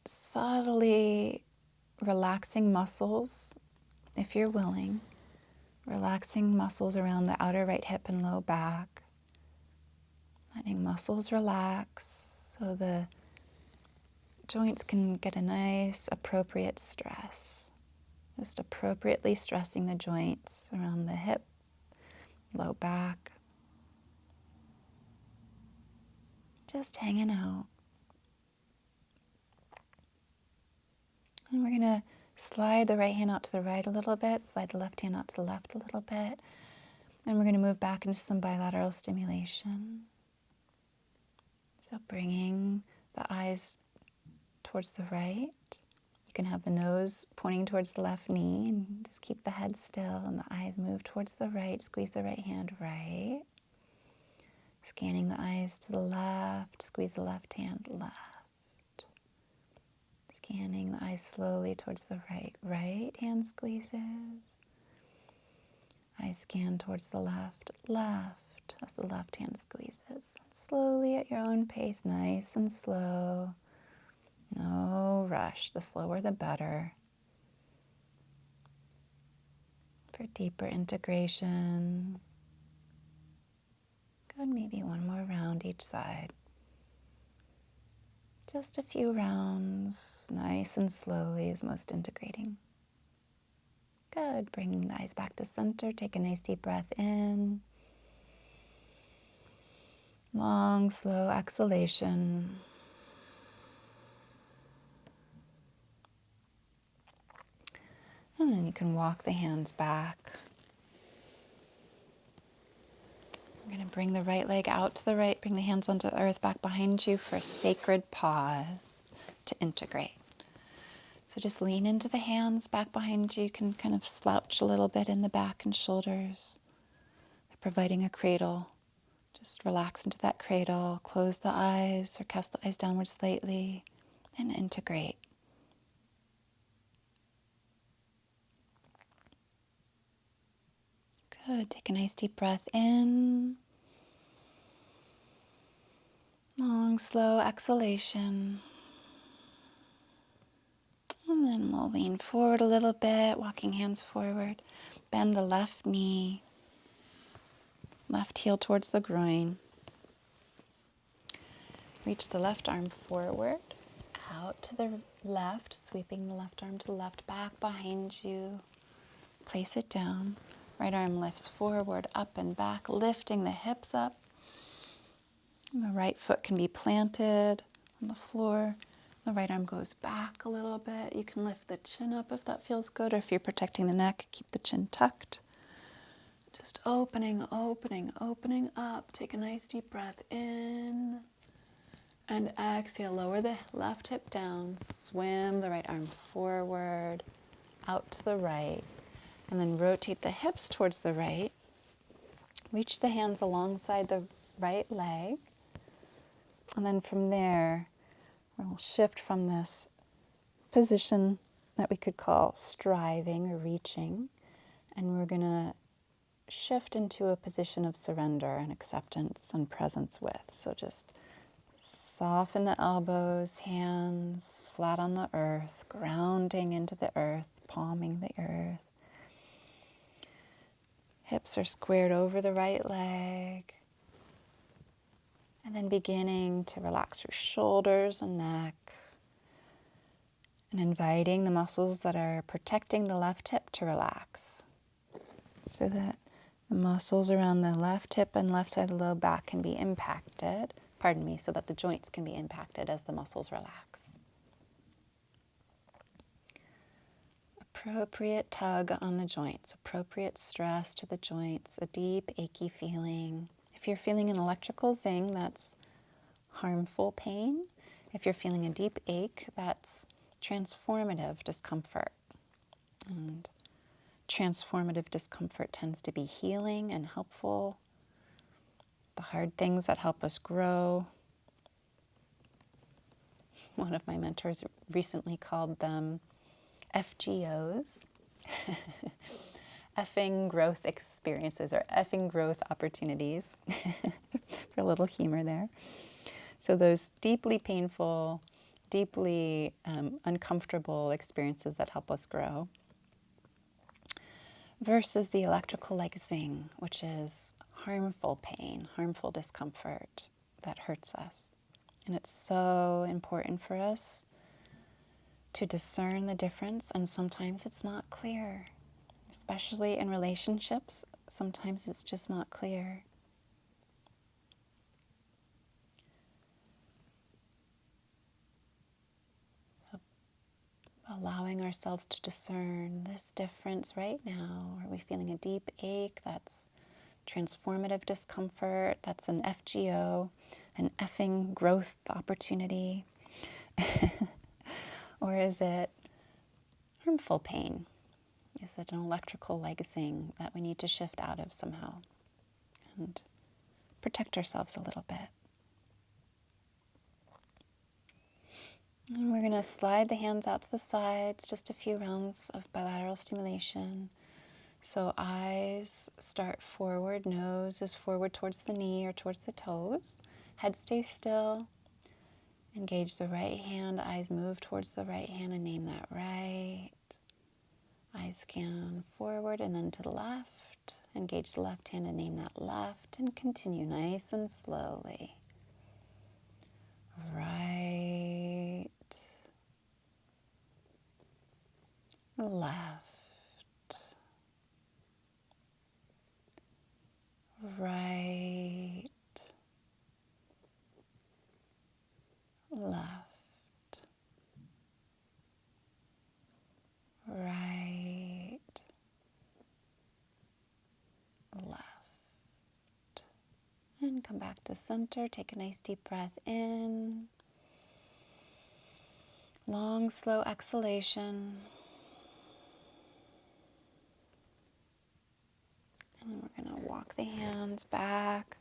subtly relaxing muscles, if you're willing. Relaxing muscles around the outer right hip and low back. Letting muscles relax so the joints can get a nice, appropriate stress. Just appropriately stressing the joints around the hip, low back. Just hanging out. And we're going to slide the right hand out to the right a little bit, slide the left hand out to the left a little bit. And we're going to move back into some bilateral stimulation. So bringing the eyes towards the right. You can have the nose pointing towards the left knee and just keep the head still and the eyes move towards the right. Squeeze the right hand right. Scanning the eyes to the left. Squeeze the left hand left. Scanning the eyes slowly towards the right. Right hand squeezes. Eyes scan towards the left. Left as the left hand squeezes. Slowly at your own pace, nice and slow. No rush. The slower the better. For deeper integration. Good, maybe one more round each side. Just a few rounds, nice and slowly is most integrating. Good, bringing the eyes back to center. Take a nice deep breath in. Long, slow exhalation. And then you can walk the hands back. We're going to bring the right leg out to the right, bring the hands onto the earth back behind you for a sacred pause to integrate. So just lean into the hands back behind you. You can kind of slouch a little bit in the back and shoulders. They're providing a cradle. Just relax into that cradle. Close the eyes or cast the eyes downward slightly and integrate. Good. Take a nice deep breath in. Long, slow exhalation. And then we'll lean forward a little bit, walking hands forward. Bend the left knee. Left heel towards the groin. Reach the left arm forward, out to the left, sweeping the left arm to the left, back behind you. Place it down. Right arm lifts forward, up and back, lifting the hips up. And the right foot can be planted on the floor. The right arm goes back a little bit. You can lift the chin up if that feels good, or if you're protecting the neck, keep the chin tucked. Just opening, opening, opening up. Take a nice deep breath in. And exhale, lower the left hip down. Swim the right arm forward, out to the right. And then rotate the hips towards the right. Reach the hands alongside the right leg. And then from there, we'll shift from this position that we could call striving or reaching. And we're going to shift into a position of surrender and acceptance and presence with. So just soften the elbows, hands flat on the earth, grounding into the earth, palming the earth. Hips are squared over the right leg. And then beginning to relax your shoulders and neck. And inviting the muscles that are protecting the left hip to relax. so that the muscles around the left hip and left side of the low back can be impacted. Pardon me, so that the joints can be impacted as the muscles relax. Appropriate tug on the joints, appropriate stress to the joints, a deep, achy feeling. If you're feeling an electrical zing, that's harmful pain. If you're feeling a deep ache, that's transformative discomfort. And transformative discomfort tends to be healing and helpful. The hard things that help us grow. One of my mentors recently called them FGOs, effing growth experiences or effing growth opportunities, for a little humor there. So those deeply painful, deeply uncomfortable experiences that help us grow, versus the electrical like zing, which is harmful pain, harmful discomfort that hurts us. And it's so important for us to discern the difference, and sometimes it's not clear. Especially in relationships, sometimes it's just not clear. So allowing ourselves to discern this difference right now. Are we feeling a deep ache? That's transformative discomfort. That's an FGO, an effing growth opportunity. Or is it harmful pain? Is it an electrical legacy that we need to shift out of somehow and protect ourselves a little bit? And we're going to slide the hands out to the sides, just a few rounds of bilateral stimulation. So eyes start forward, nose is forward towards the knee or towards the toes. Head stays still. Engage the right hand, eyes move towards the right hand and name that right. Eyes scan forward and then to the left. Engage the left hand and name that left, and continue nice and slowly. Right, left, right, left, right, left. And come back to center. Take a nice deep breath in. Long, slow exhalation. And then we're going to walk the hands back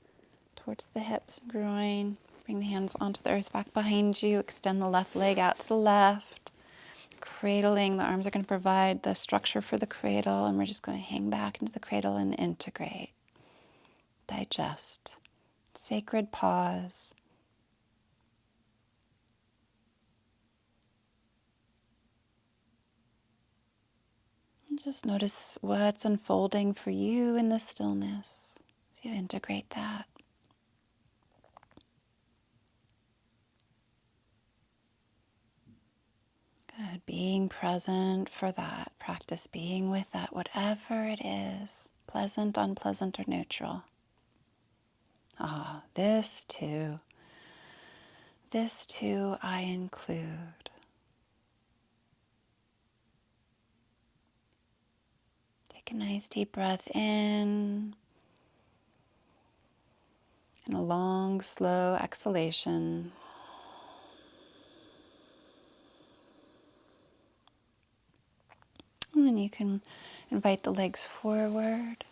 towards the hips and groin. Bring the hands onto the earth back behind you. Extend the left leg out to the left. Cradling, the arms are going to provide the structure for the cradle, and we're just going to hang back into the cradle and integrate. Digest. Sacred pause. And just notice what's unfolding for you in the stillness as you integrate that. Good. Being present for that. Practice being with that, whatever it is, pleasant, unpleasant, or neutral. This too I include. Take a nice deep breath in and a long, slow exhalation. And then you can invite the legs forward.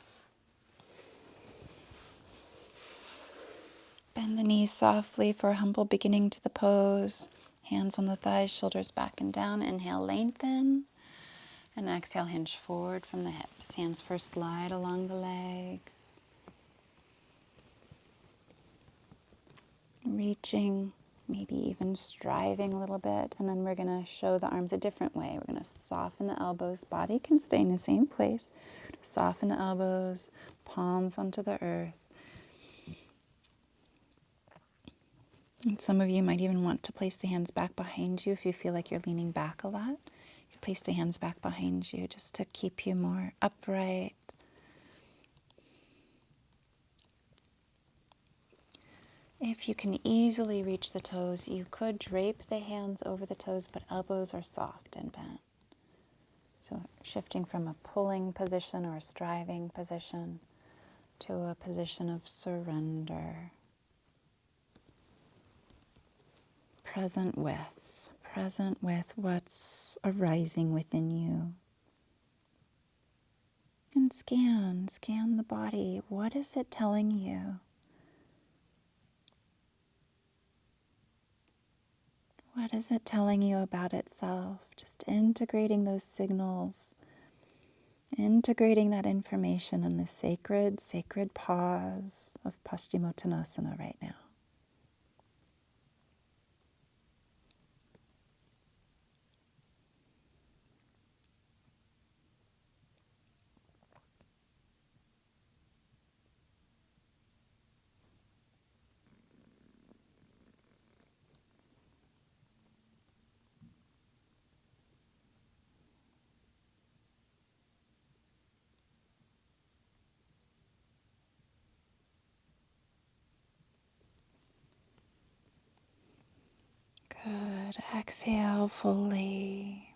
Bend the knees softly for a humble beginning to the pose. Hands on the thighs, shoulders back and down. Inhale, lengthen. And exhale, hinge forward from the hips. Hands first slide along the legs. Reaching, maybe even striving a little bit. And then we're going to show the arms a different way. We're going to soften the elbows. Body can stay in the same place. Soften the elbows, palms onto the earth. And some of you might even want to place the hands back behind you if you feel like you're leaning back a lot. You place the hands back behind you just to keep you more upright, If you can easily reach the toes, you could drape the hands over the toes, but elbows are soft and bent. So shifting from a pulling position or a striving position to a position of surrender. Present with what's arising within you. And scan the body. What is it telling you? What is it telling you about itself? Just integrating those signals, integrating that information in the sacred pause of Paschimottanasana right now. Good. Exhale fully.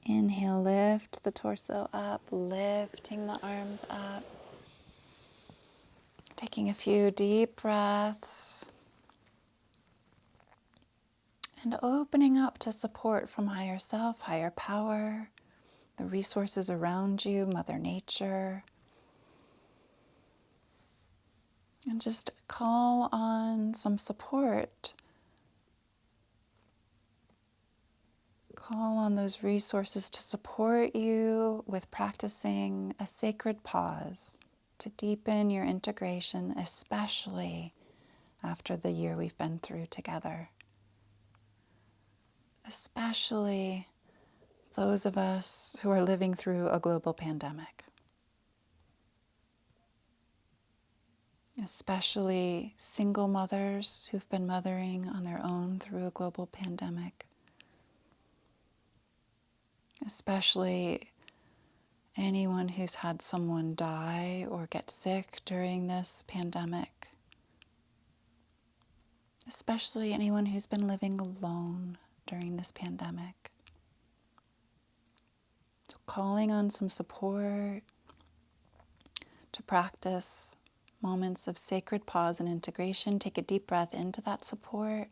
Inhale, lift the torso up, lifting the arms up. Taking a few deep breaths. And opening up to support from higher self, higher power, the resources around you, Mother Nature. And just call on some support. Call on those resources to support you with practicing a sacred pause to deepen your integration, especially after the year we've been through together. Especially those of us who are living through a global pandemic. Especially single mothers who've been mothering on their own through a global pandemic. Especially anyone who's had someone die or get sick during this pandemic. Especially anyone who's been living alone during this pandemic. So calling on some support to practice moments of sacred pause and integration. Take a deep breath into that support.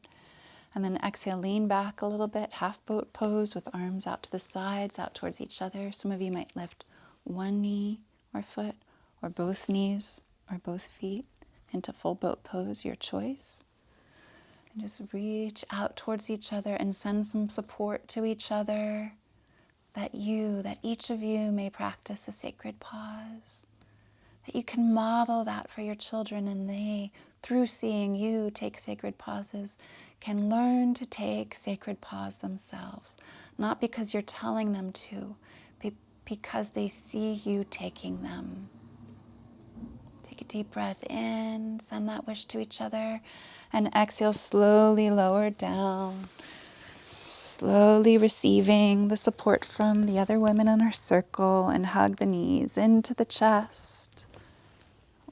And then exhale, lean back a little bit, half boat pose with arms out to the sides, out towards each other. Some of you might lift one knee or foot, or both knees or both feet into full boat pose, your choice. And just reach out towards each other and send some support to each other, that each of you may practice a sacred pause. That you can model that for your children, and they, through seeing you take sacred pauses, can learn to take sacred pause themselves. Not because you're telling them to, but because they see you taking them. Take a deep breath in, send that wish to each other, and exhale, slowly lower down. Slowly receiving the support from the other women in our circle, and hug the knees into the chest.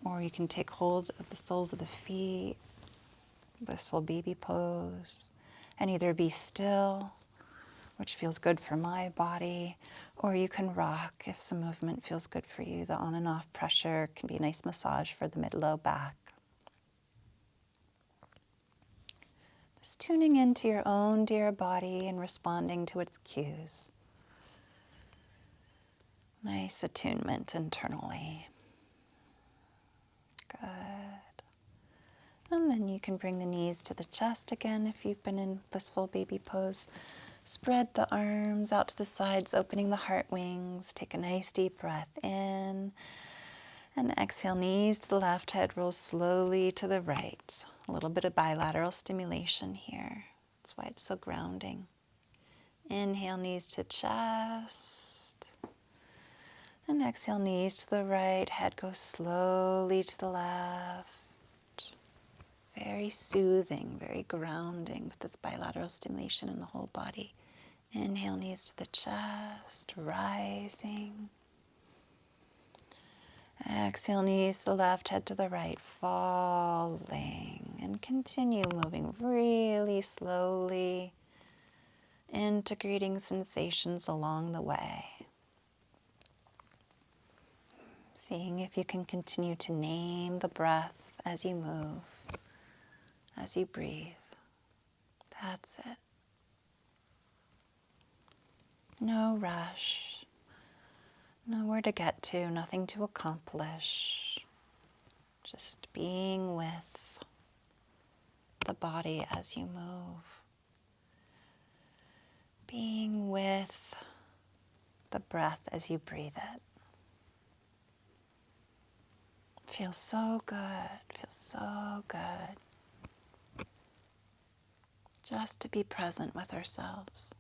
Or you can take hold of the soles of the feet, blissful baby pose, and either be still, which feels good for my body, or you can rock if some movement feels good for you. The on and off pressure can be a nice massage for the mid-low back. Just tuning into your own dear body and responding to its cues. Nice attunement internally. Good. And then you can bring the knees to the chest again if you've been in blissful baby pose. Spread the arms out to the sides, opening the heart wings. Take a nice deep breath in. And exhale, knees to the left, head rolls slowly to the right. A little bit of bilateral stimulation here. That's why it's so grounding. Inhale, knees to chest. And exhale, knees to the right, head goes slowly to the left. Very soothing, very grounding with this bilateral stimulation in the whole body. Inhale, knees to the chest, rising. Exhale, knees to the left, head to the right, falling. and continue moving really slowly, integrating sensations along the way. Seeing if you can continue to name the breath as you move, as you breathe. That's it. No rush. Nowhere to get to, nothing to accomplish. Just being with the body as you move. Being with the breath as you breathe it. Feels so good, feels so good. Just to be present with ourselves.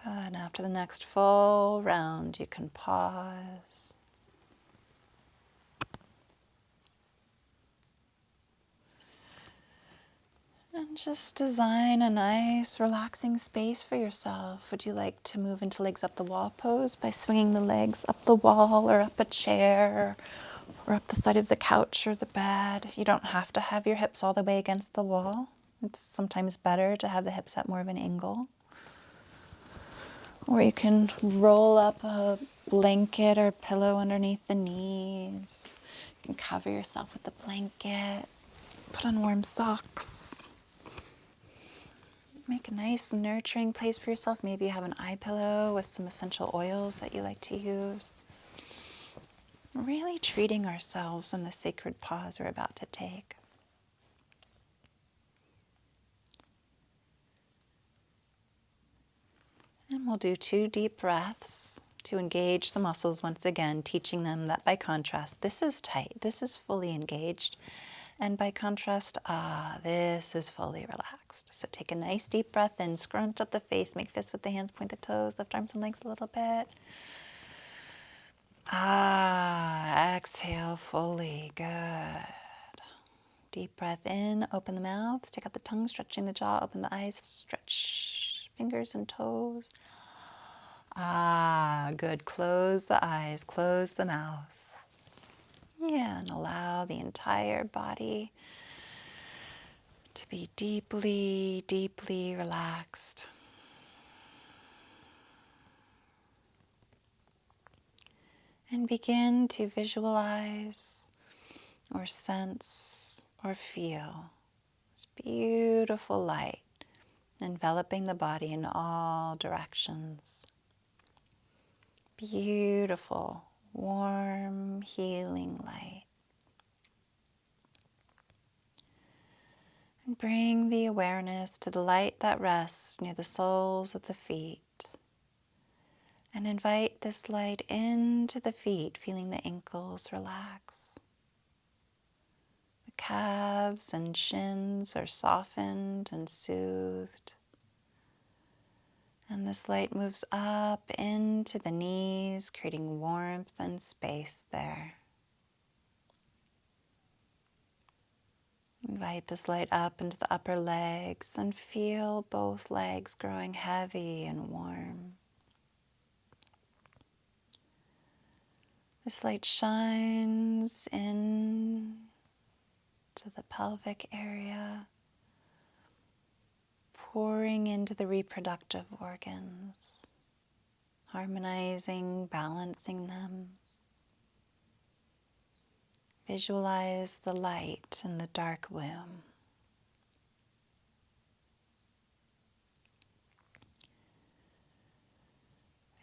Good. After the next full round, you can pause. And just design a nice, relaxing space for yourself. Would you like to move into legs up the wall pose by swinging the legs up the wall or up a chair or up the side of the couch or the bed? You don't have to have your hips all the way against the wall. It's sometimes better to have the hips at more of an angle. Or you can roll up a blanket or pillow underneath the knees. You can cover yourself with the blanket. Put on warm socks. Make a nice nurturing place for yourself. Maybe you have an eye pillow with some essential oils that you like to use. Really treating ourselves in the sacred pause we're about to take. And we'll do 2 deep breaths to engage the muscles once again, teaching them that by contrast, this is tight, this is fully engaged. And by contrast, this is fully relaxed. So take a nice deep breath in, scrunch up the face, make fists with the hands, point the toes, lift arms and legs a little bit. Exhale fully, good. Deep breath in, open the mouth, stick out the tongue, stretching the jaw, open the eyes, stretch fingers and toes. Good. Close the eyes, close the mouth. Yeah, and allow the entire body to be deeply, deeply relaxed. And begin to visualize or sense or feel this beautiful light enveloping the body in all directions. Beautiful, warm, healing light. And bring the awareness to the light that rests near the soles of the feet. And invite this light into the feet, feeling the ankles relax. The calves and shins are softened and soothed. And this light moves up into the knees, creating warmth and space there. Invite this light up into the upper legs and feel both legs growing heavy and warm. This light shines in to the pelvic area, pouring into the reproductive organs, harmonizing, balancing them. Visualize the light in the dark womb.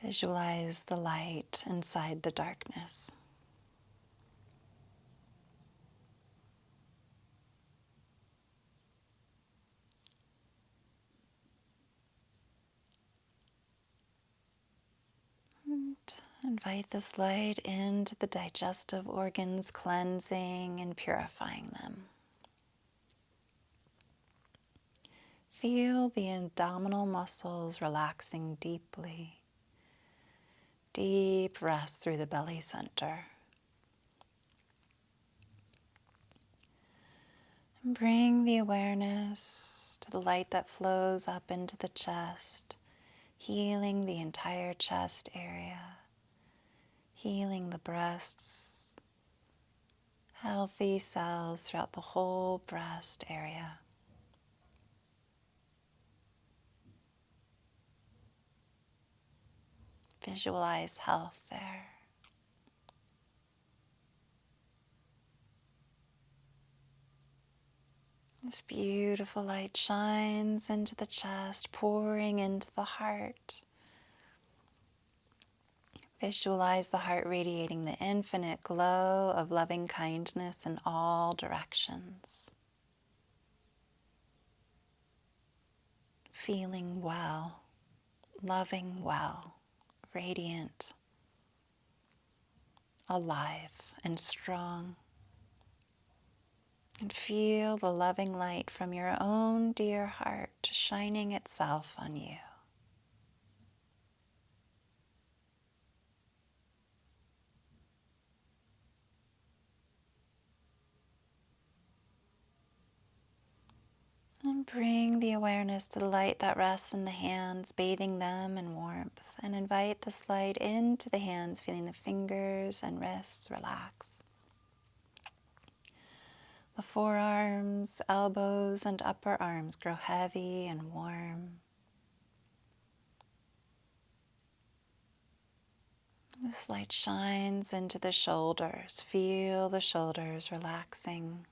Visualize the light inside the darkness. And invite this light into the digestive organs, cleansing and purifying them. Feel the abdominal muscles relaxing deeply. Deep rest through the belly center. And bring the awareness to the light that flows up into the chest, healing the entire chest area, healing the breasts, Healthy cells throughout the whole breast area. Visualize health there. This beautiful light shines into the chest, pouring into the heart. Visualize the heart radiating the infinite glow of loving kindness in all directions. Feeling well, loving well, radiant, alive and strong. And feel the loving light from your own dear heart shining itself on you. And bring the awareness to the light that rests in the hands, bathing them in warmth. And invite this light into the hands, feeling the fingers and wrists relax. The forearms, elbows, and upper arms grow heavy and warm. This light shines into the shoulders. Feel the shoulders relaxing.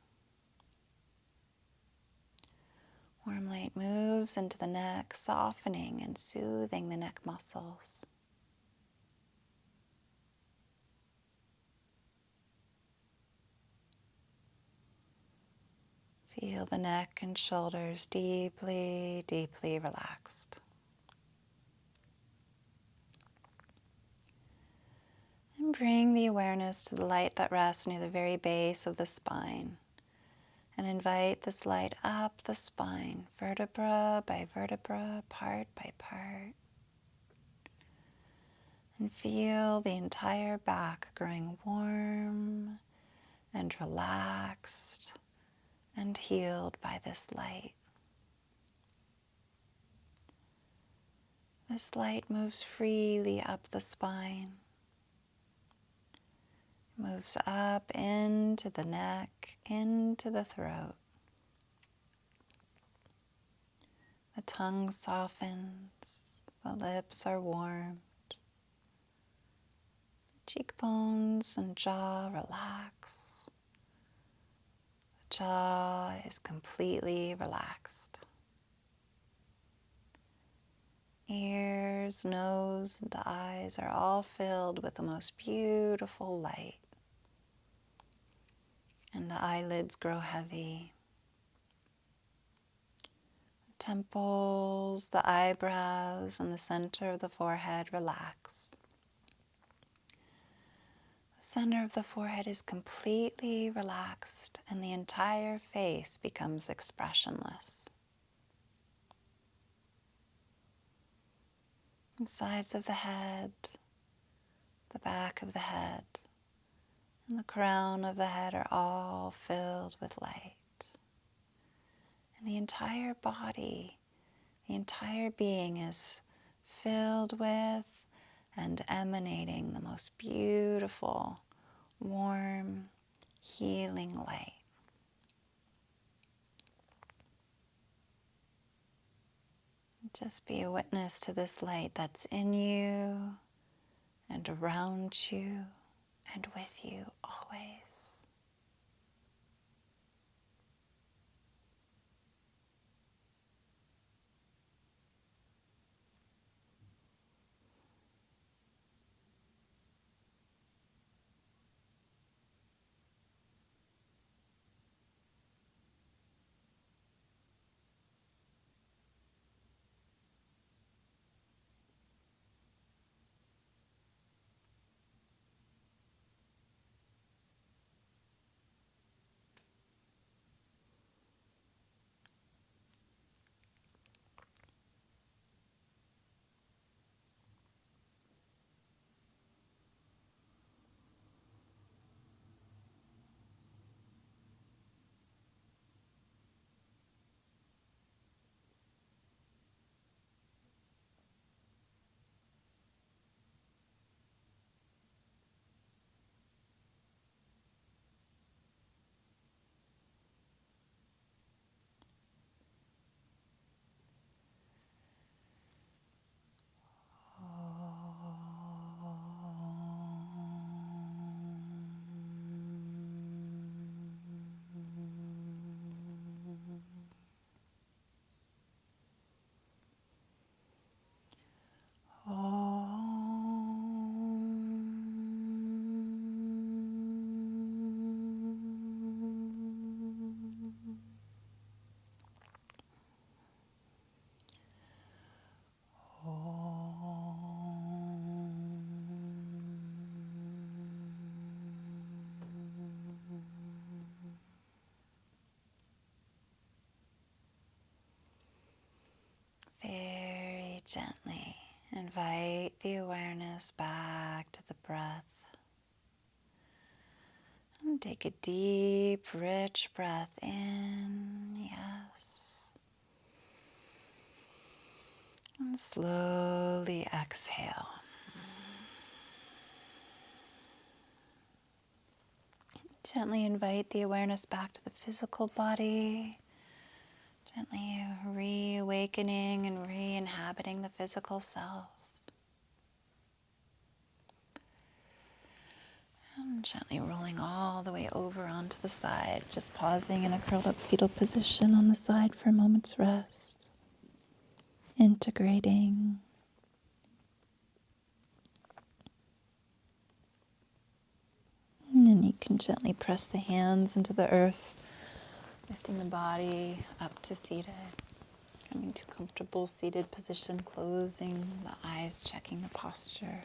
Warm light moves into the neck, softening and soothing the neck muscles. Feel the neck and shoulders deeply, deeply relaxed. And bring the awareness to the light that rests near the very base of the spine. And invite this light up the spine, vertebra by vertebra, part by part. And feel the entire back growing warm and relaxed and healed by this light. This light moves freely up the spine, moves up into the neck, into the throat. The tongue softens, the lips are warmed, the cheekbones and jaw relax. The jaw is completely relaxed. Ears, nose, and eyes are all filled with the most beautiful light. And the eyelids grow heavy. The temples, the eyebrows, and the center of the forehead relax. The center of the forehead is completely relaxed, and the entire face becomes expressionless. The sides of the head, the back of the head, and the crown of the head are all filled with light. And the entire body, the entire being is filled with and emanating the most beautiful, warm, healing light. Just be a witness to this light that's in you and around you and with you always. gently invite the awareness back to the breath. And take a deep, rich breath in, yes. And slowly exhale. Gently invite the awareness back to the physical body. Gently reawakening and re-inhabiting the physical self. And gently rolling all the way over onto the side, just pausing in a curled up fetal position on the side for a moment's rest. Integrating. And then you can gently press the hands into the earth, lifting the body up to seated. Coming to comfortable seated position, closing the eyes, checking the posture.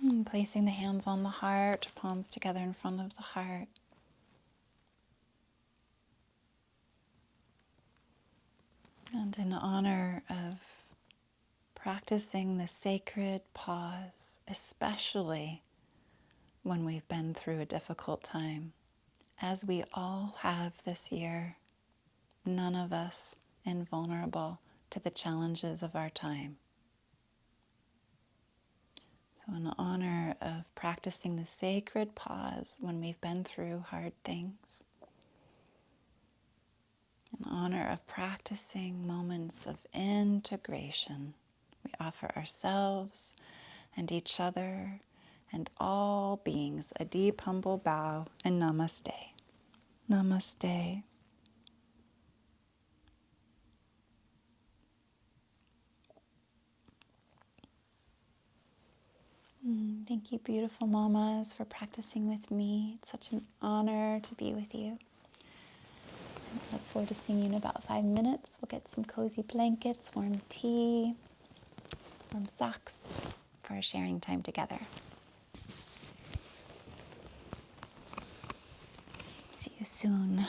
And placing the hands on the heart, palms together in front of the heart. And in honor of practicing the sacred pause, especially when we've been through a difficult time, as we all have this year, none of us invulnerable to the challenges of our time. So in honor of practicing the sacred pause when we've been through hard things, in honor of practicing moments of integration, we offer ourselves and each other and all beings a deep, humble bow and namaste. Namaste. Thank you, beautiful mamas, for practicing with me. It's such an honor to be with you. I look forward to seeing you in about 5 minutes. We'll get some cozy blankets, warm tea, warm socks for our sharing time together. See you soon.